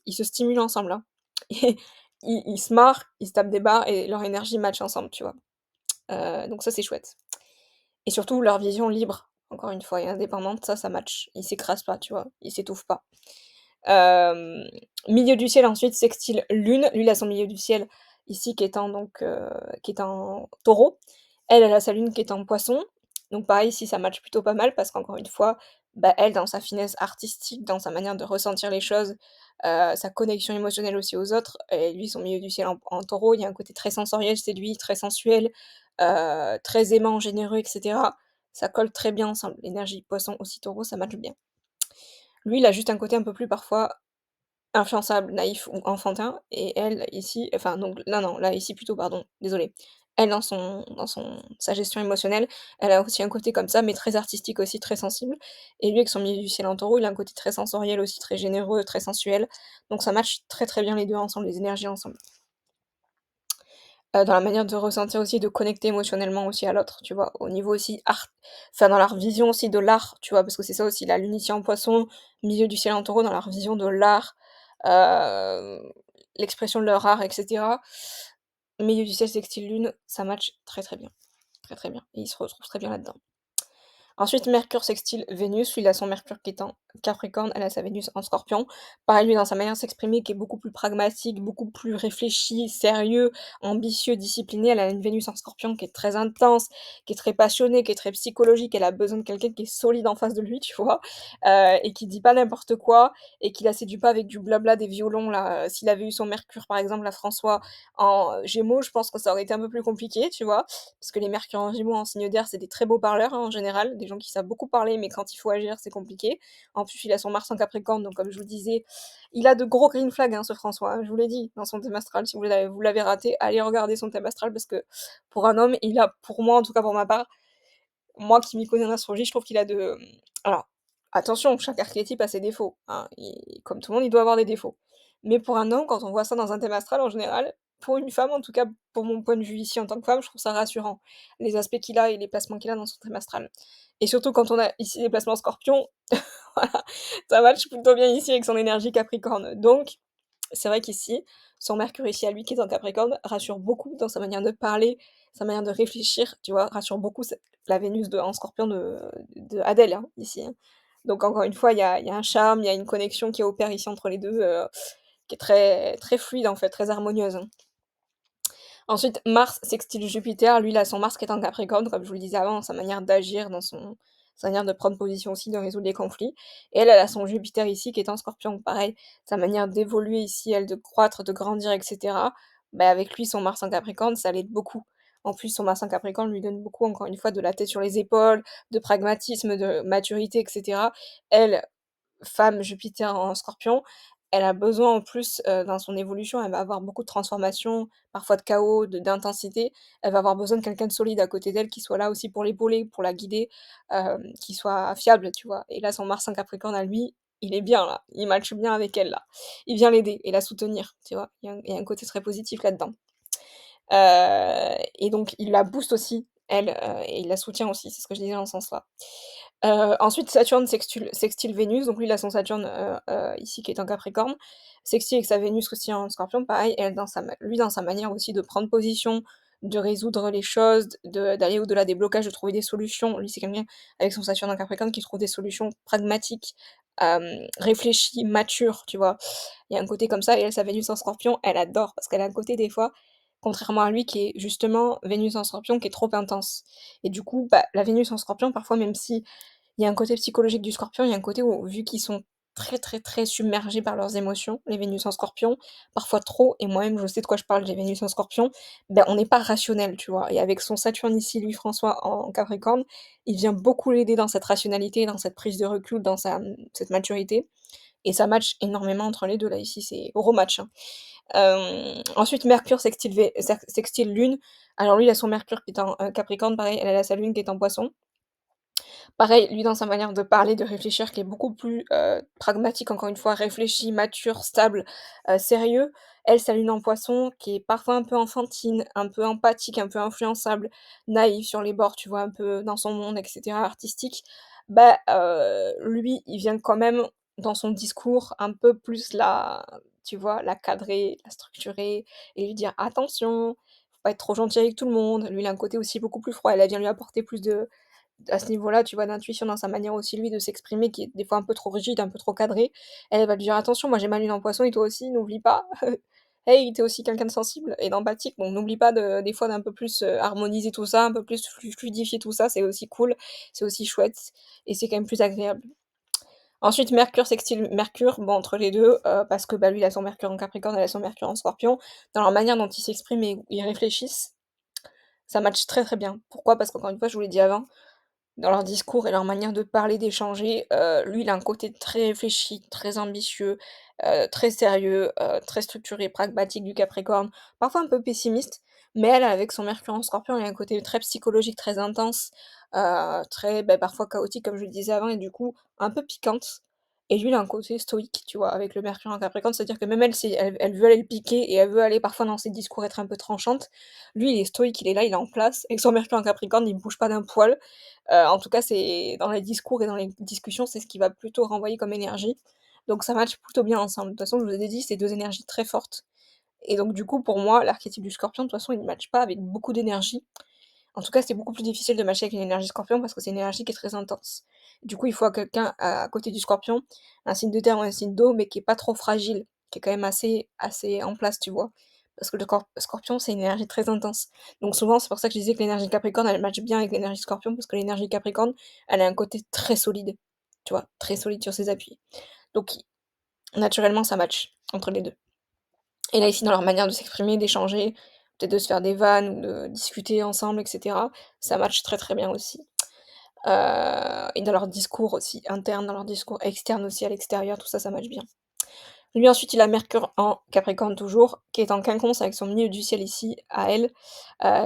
ils se stimulent ensemble, hein. Et ils se marrent, ils se tapent des barres et leur énergie match ensemble, tu vois? Donc ça, c'est chouette. Et surtout leur vision libre, encore une fois, et indépendante, ça match. Ils s'écrasent pas, tu vois? Ils s'étouffent pas. Hem, Milieu du ciel ensuite, sextile Lune. Lui, il a son milieu du ciel ici qui est en Taureau. Elle a sa Lune qui est en Poisson. Donc pareil, ici, ça match plutôt pas mal parce qu'encore une fois, bah, elle, dans sa finesse artistique, dans sa manière de ressentir les choses, sa connexion émotionnelle aussi aux autres et lui, son milieu du ciel en Taureau, il y a un côté très sensoriel chez lui, très sensuel, très aimant, généreux et cetera. Ça colle très bien ensemble. L'énergie Poisson aussi Taureau, ça match bien. Lui, il a juste un côté un peu plus parfois influençable, naïf ou enfantin et elle ici enfin donc là non, là ici plutôt pardon, désolée. Elle dans son sa gestion émotionnelle, elle a aussi un côté comme ça, mais très artistique aussi, très sensible et lui avec son milieu du ciel en Taureau, il a un côté très sensoriel aussi, très généreux, très sensuel, donc ça match très, très bien les 2 ensemble, les énergies ensemble. Dans la manière de ressentir aussi, de connecter émotionnellement aussi à l'autre, tu vois? Au niveau aussi enfin dans leur vision aussi de l'art, tu vois? Parce que c'est ça aussi, la lune ici en Poisson, milieu du ciel en Taureau, dans leur vision de l'art, heu, l'expression de leur art et cetera. Milieu du ciel sextile lune, ça match très, très bien, très, très bien et ils se retrouvent très bien là-dedans. Ensuite, Mercure sextile Vénus, lui, il a son Mercure qui est en Capricorne, elle a sa Vénus en Scorpion. Pareil, lui, dans sa manière de s'exprimer, qui est beaucoup plus pragmatique, beaucoup plus réfléchi, sérieux, ambitieux, discipliné. Elle a une Vénus en Scorpion qui est très intense, qui est très passionnée, qui est très psychologique. Elle a besoin de quelqu'un qui est solide en face de lui, tu vois, et qui dit pas n'importe quoi et qui la séduit pas avec du blabla, des violons là. S'il avait eu son Mercure, par exemple, à François en Gémeaux, je pense que ça aurait été un peu plus compliqué, tu vois. Parce que les Mercure en Gémeaux, en signe d'air, c'est des très beaux parleurs, hein, en général, des gens qui savent beaucoup parler, mais quand il faut agir, c'est compliqué. En plus, il a son Mars en Capricorne, donc comme je vous le disais, il a de gros green flags, hein, ce François, hein, je vous l'ai dit, dans son thème astral. Si vous l'avez raté, allez regarder son thème astral parce que pour un homme, il a, pour moi, en tout cas pour ma part, moi qui m'y connais en astrologie, je trouve qu'il a alors, attention, chaque archétype a ses défauts, hein, comme tout le monde, il doit avoir des défauts. Mais pour un homme, quand on voit ça dans un thème astral, en général, pour une femme, en tout cas, pour mon point de vue ici en tant que femme, je trouve ça rassurant, les aspects qu'il a et les placements qu'il a dans son thème astral. Et surtout quand on a ici des placements scorpions, voilà, ça match plutôt bien ici avec son énergie capricorne. Donc c'est vrai qu'ici, son Mercure ici à lui qui est en Capricorne rassure beaucoup dans sa manière de parler, sa manière de réfléchir, tu vois? Rassure beaucoup la Vénus en Scorpion de Adèle, hein, ici, hein. Donc encore une fois, il y a un charme, il y a une connexion qui opère ici entre les 2, qui est très très fluide, en fait, très harmonieuse, hein. Ensuite, Mars sextile Jupiter, lui, il a son Mars qui est en Capricorne, comme je vous le disais avant, dans sa manière d'agir, dans sa manière de prendre position aussi, de résoudre les conflits. Et elle a son Jupiter ici qui est en Scorpion, pareil, sa manière d'évoluer ici, elle, de croître, de grandir, et cetera. Bah, avec lui, son Mars en Capricorne, ça l'aide beaucoup. En plus, son Mars en Capricorne lui donne beaucoup, encore une fois, de la tête sur les épaules, de pragmatisme, de maturité, et cetera. Elle, femme Jupiter en Scorpion, elle a besoin en plus, dans son évolution, elle va avoir beaucoup de transformations, parfois de chaos, d'intensité. Elle va avoir besoin de quelqu'un de solide à côté d'elle, qui soit là aussi pour l'épauler, pour la guider, qui soit fiable, tu vois? Et là, son Mars en Capricorne à lui, il est bien là, il matche bien avec elle là. Il vient l'aider et la soutenir, tu vois? Il y a un côté très positif là-dedans. Et donc il la booste aussi, elle, et il la soutient aussi, c'est ce que je disais dans ce sens-là. Ensuite Saturne sextile Vénus, donc lui il a son Saturne, ici qui est en Capricorne, sextile avec sa Vénus aussi en Scorpion, pareil, elle dans sa manière aussi de prendre position, de résoudre les choses, d'aller au-delà des blocages, de trouver des solutions. Lui c'est quelqu'un avec son Saturne en Capricorne qui trouve des solutions pragmatiques, réfléchies, matures, tu vois? Il y a un côté comme ça et elle, sa Vénus en Scorpion, elle adore parce qu'elle a un côté des fois, contrairement à lui qui est justement Vénus en Scorpion qui est trop intense et du coup, bah, la Vénus en Scorpion parfois même si il y a un côté psychologique du Scorpion, il y a un côté où vu qu'ils sont très, très, très submergés par leurs émotions, les Vénus en Scorpion, parfois trop et moi-même je sais de quoi je parle, j'ai Vénus en Scorpion, ben, on n'est pas rationnel, tu vois? Et avec son Saturne ici, lui, François, en Capricorne, il vient beaucoup l'aider dans cette rationalité, dans cette prise de recul, dans cette maturité et ça match énormément entre les 2 là, ici, c'est gros match, hein. Ensuite Mercure sextile Lune. Alors lui, il a son Mercure qui est en, Capricorne, pareil, elle a sa Lune qui est en Poisson. Pareil, lui dans sa manière de parler, de réfléchir qui est beaucoup plus, pragmatique encore une fois, réfléchi, mature, stable, sérieux. Elle, sa Lune en Poisson qui est parfois un peu enfantine, un peu empathique, un peu influençable, naïve sur les bords, tu vois? Un peu dans son monde et cetera, artistique. Bah, lui, il vient quand même dans son discours un peu plus tu vois? La cadrer, la structurer et lui dire: «Attention, faut pas être trop gentil avec tout le monde». Lui, il a un côté aussi beaucoup plus froid, elle, vient lui apporter plus de à ce niveau-là, tu vois, d'intuition dans sa manière aussi, lui, de s'exprimer qui est des fois un peu trop rigide, un peu trop cadré. Elle va lui dire: «Attention, moi j'ai ma lune en poisson et toi aussi, n'oublie pas. Hey, tu es aussi quelqu'un de sensible et d'empathique, donc n'oublie pas des fois d'un peu plus, harmoniser tout ça, un peu plus fluidifier tout ça, c'est aussi cool, c'est aussi chouette et c'est quand même plus agréable». Ensuite, Mercure sextile Mercure, bon, entre les 2, parce que, bah, lui, il a son Mercure en Capricorne, elle a son Mercure en Scorpion, dans leur manière dont ils s'expriment et où ils réfléchissent, ça match très, très bien. Pourquoi? Parce qu'encore une fois, je vous l'ai dit avant, dans leur discours et leur manière de parler, d'échanger, lui, il a un côté très réfléchi, très ambitieux, très sérieux, très structuré, pragmatique du Capricorne, parfois un peu pessimiste, mais elle, avec son Mercure en Scorpion, elle a un côté très psychologique, très intense, très, beh, parfois chaotique comme je le disais avant et du coup un peu piquante et lui, il a un côté stoïque, tu vois? Avec le Mercure en Capricorne, c'est-à-dire que même elle, si elle veut aller le piquer et elle veut aller parfois dans ses discours être un peu tranchante, lui, il est stoïque, il est là, il est en place et son Mercure en Capricorne, il bouge pas d'un poil. En tout cas, c'est dans les discours et dans les discussions, c'est ce qui va plutôt renvoyer comme énergie. Donc ça match plutôt bien ensemble. De toute façon, je vous ai dit, c'est 2 énergies très fortes et donc du coup, pour moi, l'archétype du Scorpion, de toute façon, il ne matche pas avec beaucoup d'énergie. En tout cas, c'est beaucoup plus difficile de matcher avec une énergie Scorpion parce que c'est une énergie qui est très intense. Du coup, il faut quelqu'un à côté du Scorpion, un signe de terre ou un signe d'eau, mais qui est pas trop fragile, qui est quand même assez en place, tu vois? Parce que le Scorpion, c'est une énergie très intense. Donc souvent, c'est pour ça que je disais que l'énergie Capricorne, elle match bien avec l'énergie Scorpion parce que l'énergie Capricorne, elle a un côté très solide, tu vois? Très solide sur ses appuis. Donc naturellement, ça match entre les 2. Et là, ici, dans leur manière de s'exprimer, d'échanger, peut-être de se faire des vannes ou de discuter ensemble et cetera, ça match très, très bien aussi. Et dans leur discours aussi interne, dans leur discours externe aussi à l'extérieur, tout ça, ça match bien. Lui, ensuite, il a Mercure en Capricorne toujours, qui est en Quinconce avec son milieu du ciel ici, à elle,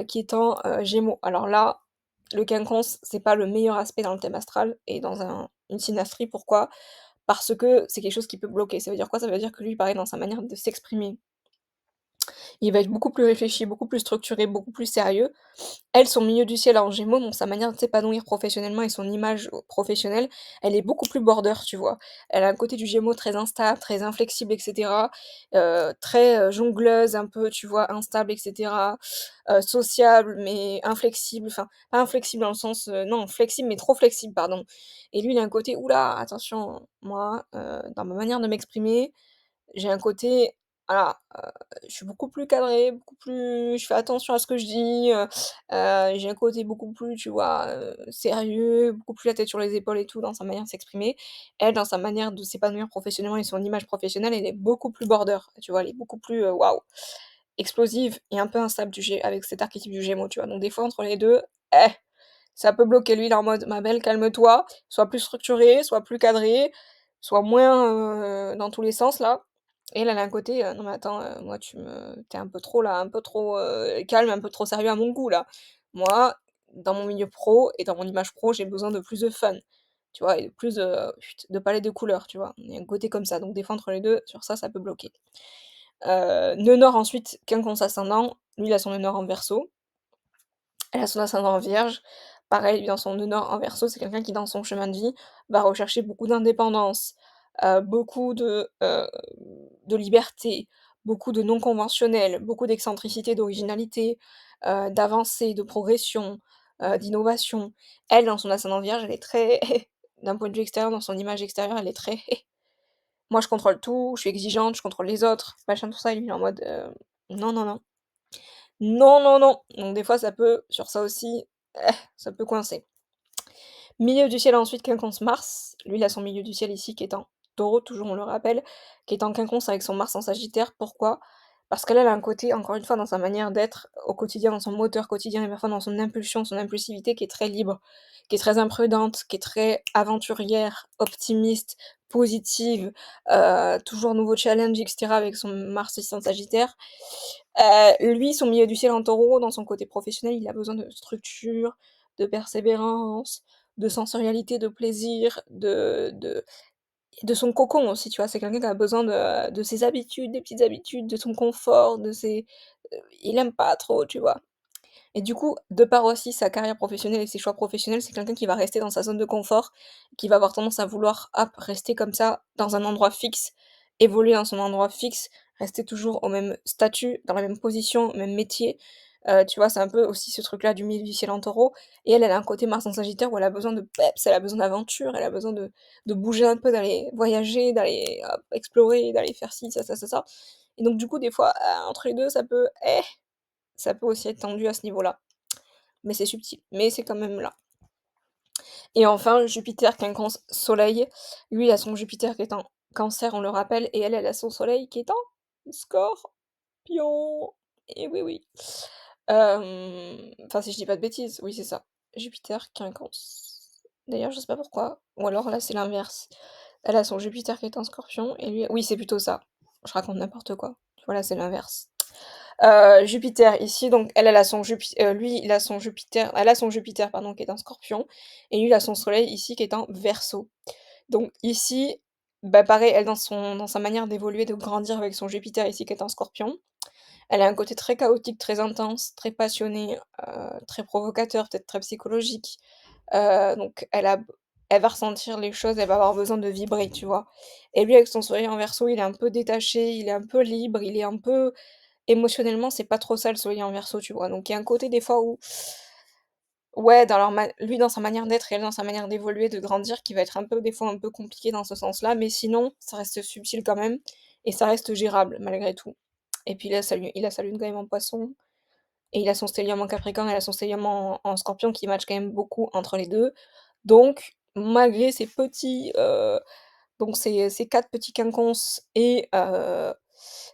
qui est en, Gémeaux. Alors là, le Quinconce, c'est pas le meilleur aspect dans le thème astral et dans une synastrie. Pourquoi? Parce que c'est quelque chose qui peut bloquer. Ça veut dire quoi? Ça veut dire que lui, pareil, dans sa manière de s'exprimer Il va être beaucoup plus réfléchi, beaucoup plus structuré, beaucoup plus sérieux. Elle, son milieu du ciel en Gémeaux, donc sa manière de s'épanouir professionnellement et son image professionnelle, elle est beaucoup plus border, tu vois? Elle a un côté du Gémeaux très instable, très inflexible et cetera, très, jongleuse un peu, tu vois? Instable et cetera, sociable mais inflexible, enfin, pas inflexible dans le sens, non, flexible mais trop flexible, pardon. Et lui, il a un côté: «Ouh là, attention, moi, dans ma manière de m'exprimer, j'ai un côté, voilà, je suis beaucoup plus cadrée, beaucoup plus je fais attention à ce que je dis, j'ai un côté beaucoup plus, tu vois, sérieux, beaucoup plus la tête sur les épaules et tout dans sa manière de s'exprimer. Elle, dans sa manière de s'épanouir professionnellement et son image professionnelle, elle est beaucoup plus border, tu vois? Elle est beaucoup plus, waouh, explosive et un peu instable du Gé avec cet archétype du Gémeaux, tu vois? Donc des fois entre les 2, eh, ça peut bloquer. Lui, il est en mode: «Ma belle, calme-toi, sois plus structurée, sois plus cadrée, sois moins, dans tous les sens là». Et elle, elle a un côté, «Non mais attends, moi tu un peu trop là, un peu trop, calme, un peu trop sérieux à mon goût là. Moi, dans mon milieu pro et dans mon image pro, j'ai besoin de plus de fun». Tu vois? Et de plus, de palette de couleurs, tu vois? Il y a un côté comme ça, donc des fois entre les 2 sur ça peut bloquer. Nœud nord ensuite, quinconce ascendant, lui il a son nœud nord en Verseau. Elle a son ascendant en Vierge. Pareil, lui, dans son nœud nord en Verseau, c'est quelqu'un qui, dans son chemin de vie, va rechercher beaucoup d'indépendance, beaucoup de liberté, beaucoup de non conventionnel, beaucoup d'excentricité, d'originalité, d'avancée, de progression, d'innovation. Elle, dans son ascendant Vierge, elle est très d'un point de vue extérieur, dans son image extérieure, elle est très: «Moi, je contrôle tout, je suis exigeante, je contrôle les autres», machin, tout ça. Et lui, il est en mode: «Non, non, non. Non, non, non». Donc des fois, ça peut sur ça aussi, ça peut coincer. Milieu du ciel ensuite, quinconce Mars. Lui, il a son milieu du ciel ici qui est en Taureau, toujours on le rappelle, qui est en quinconce avec son Mars en Sagittaire. Pourquoi? Parce qu'elle, elle a un côté, encore une fois, dans sa manière d'être au quotidien, dans son moteur quotidien et parfois dans son impulsion, son impulsivité qui est très libre, qui est très imprudente, qui est très aventurière, optimiste, positive, toujours nouveau challenge et cetera avec son Mars ici en Sagittaire. Lui, son milieu du ciel en Taureau, dans son côté professionnel, il a besoin de structure, de persévérance, de sensorialité, de plaisir, de son cocon aussi, tu vois? C'est quelqu'un qui a besoin de ses habitudes, des petites habitudes, de son confort, de ses il aime pas trop, tu vois? Et du coup, de par aussi sa carrière professionnelle et ses choix professionnels, c'est quelqu'un qui va rester dans sa zone de confort, qui va avoir tendance à vouloir, hop, rester comme ça, dans un endroit fixe, évoluer dans son endroit fixe, rester toujours au même statut, dans la même position, même métier. Tu vois? C'est un peu aussi ce truc-là du milieu du ciel en Taureau. Et elle, elle a un côté Mars en Sagittaire où elle a besoin de peps, elle a besoin d'aventure, elle a besoin de bouger un peu, d'aller voyager, d'aller, hop, explorer, d'aller faire ci, ça. Et donc du coup, des fois, entre les 2 ça peut aussi être tendu à ce niveau-là. Mais c'est subtil, mais c'est quand même là. Et enfin, Jupiter quinconce Soleil, lui, il a son Jupiter qui est en Cancer, on le rappelle, et elle, elle a son Soleil qui est en Scorpion. Et oui, oui. Enfin, si je dis pas de bêtises, oui, c'est ça. Jupiter quinconce. D'ailleurs, je sais pas pourquoi, ou alors là, c'est l'inverse. Elle a son Jupiter qui est en Scorpion et lui oui, c'est plutôt ça. Je raconte n'importe quoi. Voilà, c'est l'inverse. Jupiter ici, donc elle, lui, il a son Jupiter elle a son Jupiter, pardon, qui est en Scorpion et lui, il a son Soleil ici qui est en Verseau. Donc ici, bah, pareil, elle dans sa manière d'évoluer, de grandir avec son Jupiter ici qui est en Scorpion, elle a un côté très chaotique, très intense, très passionné, très provocateur, peut-être très psychologique. Donc elle va ressentir les choses, elle va avoir besoin de vibrer, tu vois? Et lui, avec son Soleil en Verseau, il est un peu détaché, il est un peu libre, il est un peu émotionnellement, c'est pas trop ça le Soleil en Verseau, tu vois? Donc il y a un côté des fois où ouais, lui dans sa manière d'être et elle dans sa manière d'évoluer, de grandir, qui va être un peu des fois un peu compliqué dans ce sens-là, mais sinon, ça reste subtil quand même et ça reste gérable malgré tout. Et puis là, il a sa lune quand même en Poisson et il a son stellium en Capricorne, elle a son stellium en Scorpion qui match quand même beaucoup entre les 2. Donc malgré ces petits, donc ces 4 petits quinconces et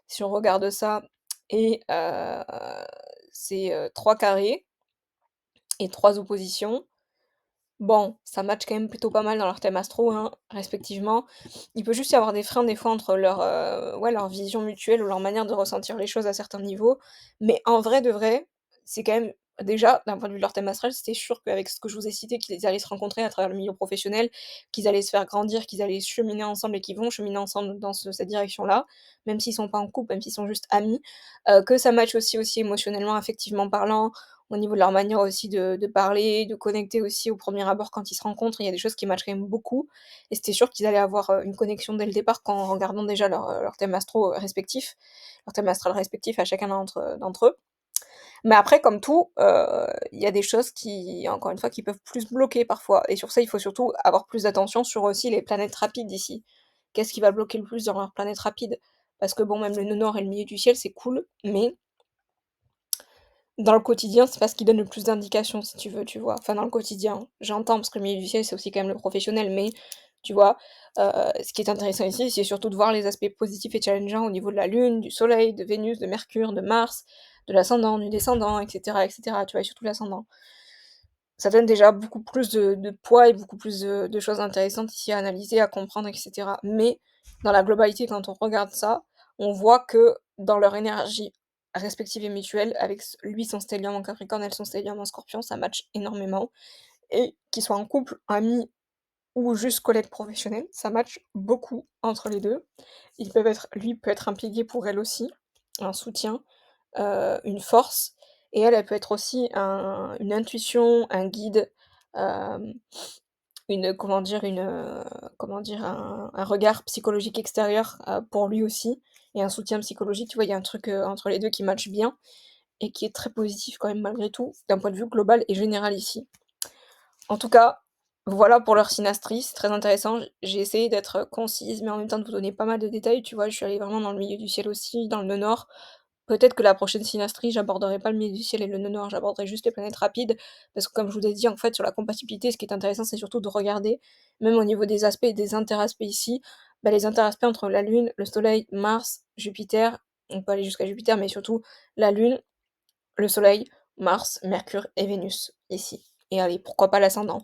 si on regarde ça et ces, 3 carrés et 3 oppositions. Bon, ça match quand même plutôt pas mal dans leur thème astro, hein, respectivement. Il peut juste y avoir des freins des fois entre ouais, leur vision mutuelle ou leur manière de ressentir les choses à certains niveaux, mais en vrai de vrai, c'est quand même Déjà, d'un point de vue de leur thème astral, c'était sûr qu'avec ce que je vous ai cité, qu'ils allaient se rencontrer à travers le milieu professionnel, qu'ils allaient se faire grandir, qu'ils allaient cheminer ensemble et qu'ils vont cheminer ensemble dans cette direction-là, même s'ils sont pas en couple, même s'ils sont juste amis. Que ça matche aussi émotionnellement, affectivement parlant, au niveau de leur manière aussi de parler, de connecter aussi au premier abord quand ils se rencontrent. Il y a des choses qui matchent quand même beaucoup et c'était sûr qu'ils allaient avoir, une connexion dès le départ en regardant déjà leur thème astro, respectif, leur thème astral respectif à chacun d'entre eux. Mais après, comme tout, il y a des choses qui, encore une fois, qui peuvent plus bloquer parfois et sur ça, il faut surtout avoir plus d'attention sur aussi les planètes rapides ici. Qu'est-ce qui va bloquer le plus dans leurs planètes rapides? Parce que bon, même le nœud nord et le milieu du ciel, c'est cool, mais dans le quotidien, c'est pas ce qui donne le plus d'indications, si tu veux, tu vois? Enfin, dans le quotidien, j'entends, parce que le milieu du ciel, c'est aussi quand même le professionnel, mais tu vois? Ce qui est intéressant ici, c'est surtout de voir les aspects positifs et challengeants au niveau de la Lune, du Soleil, de Vénus, de Mercure, de Mars, de l'ascendant, du descendant, et cetera, tu vois? Et surtout l'ascendant. Ça donne déjà beaucoup plus de poids et beaucoup plus de choses intéressantes ici à analyser, à comprendre, et cetera. Mais dans la globalité, quand on regarde ça, on voit que dans leur énergie respective et mutuelle, avec lui son stellium en Capricorne, elle son stellium en Scorpion, ça match énormément. Et qu'ils soient en couple, amis ou juste collègues professionnels, ça match beaucoup entre les deux. Lui peut être un pilier pour elle aussi, un soutien, une force et elle peut être aussi une intuition, un guide, hem, comment dire? Un regard psychologique extérieur, pour lui aussi et un soutien psychologique, tu vois? Il y a un truc, entre les 2 qui match bien et qui est très positif quand même malgré tout, d'un point de vue global et général ici. En tout cas, voilà pour leur synastrie, c'est très intéressant. J'ai essayé d'être concise, mais en même temps de vous donner pas mal de détails, tu vois? Je suis allée vraiment dans le milieu du ciel aussi, dans le nœud nord. Peut-être que la prochaine synastrie, j'aborderai pas le milieu du ciel et le nœud nord, j'aborderai juste les planètes rapides, parce que comme je vous ai dit, en fait, sur la compatibilité, ce qui est intéressant, c'est surtout de regarder, même au niveau des aspects et des interaspects ici, bah, les interaspects entre la Lune, le Soleil, Mars, Jupiter, on peut aller jusqu'à Jupiter, mais surtout la Lune, le Soleil, Mars, Mercure et Vénus, ici. Et allez, pourquoi pas l'ascendant.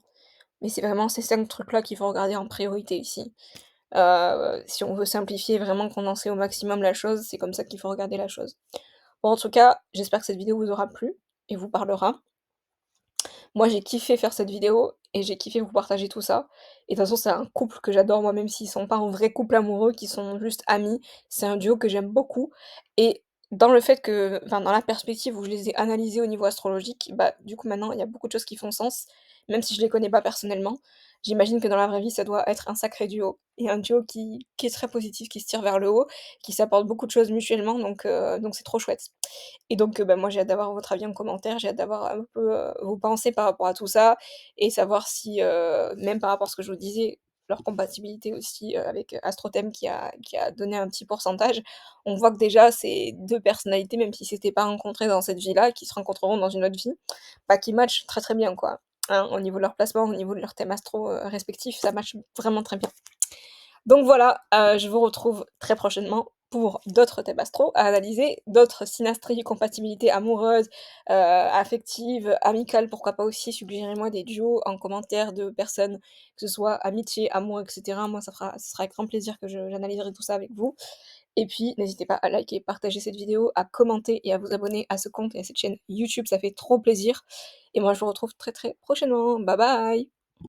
Mais c'est vraiment ces 5 trucs-là qu'il faut regarder en priorité ici. Si on veut simplifier, vraiment condenser au maximum la chose, c'est comme ça qu'il faut regarder la chose. Bon, en tout cas, j'espère que cette vidéo vous aura plu et vous parlera. Moi, j'ai kiffé faire cette vidéo et j'ai kiffé vous partager tout ça. Et de toute façon, c'est un couple que j'adore, moi, même s'ils sont pas un vrai couple amoureux, qui sont juste amis. C'est un duo que j'aime beaucoup. Et dans le fait que, enfin, dans la perspective où je les ai analysés au niveau astrologique, bah, du coup, maintenant, il y a beaucoup de choses qui font sens, même si je les connais pas personnellement. J'imagine que dans la vraie vie, ça doit être un sacré duo. Et un duo qui est très positif, qui se tire vers le haut, qui s'apporte beaucoup de choses mutuellement, donc c'est trop chouette. Et donc, bah, moi j'ai hâte d'avoir votre avis en commentaire, j'ai hâte d'avoir un peu, vos pensées par rapport à tout ça et savoir si, même par rapport à ce que je vous disais, leur compatibilité aussi, avec Astrothème qui a donné un petit pourcentage. On voit que déjà c'est 2 personnalités, même si s'étaient pas rencontrées dans cette vie-là, qui se rencontreront dans une autre vie, bah, qui matchent très, très bien quoi, hein. Au niveau de leur placement, au niveau de leur thème astro, respectif, ça match vraiment très bien. Donc voilà, je vous retrouve très prochainement pour d'autres thèmes astro à analyser, d'autres synastries, compatibilités amoureuses, affectives, amicales, pourquoi pas aussi. Suggérez-moi des duos en commentaire de personnes, que ce soit amitié, amour, et cetera. Moi, ça sera avec grand plaisir que j'analyserai tout ça avec vous. Et puis, n'hésitez pas à liker, partager cette vidéo, à commenter et à vous abonner à ce compte et à cette chaîne YouTube, ça fait trop plaisir. Et moi, je vous retrouve très, très prochainement. Bye bye!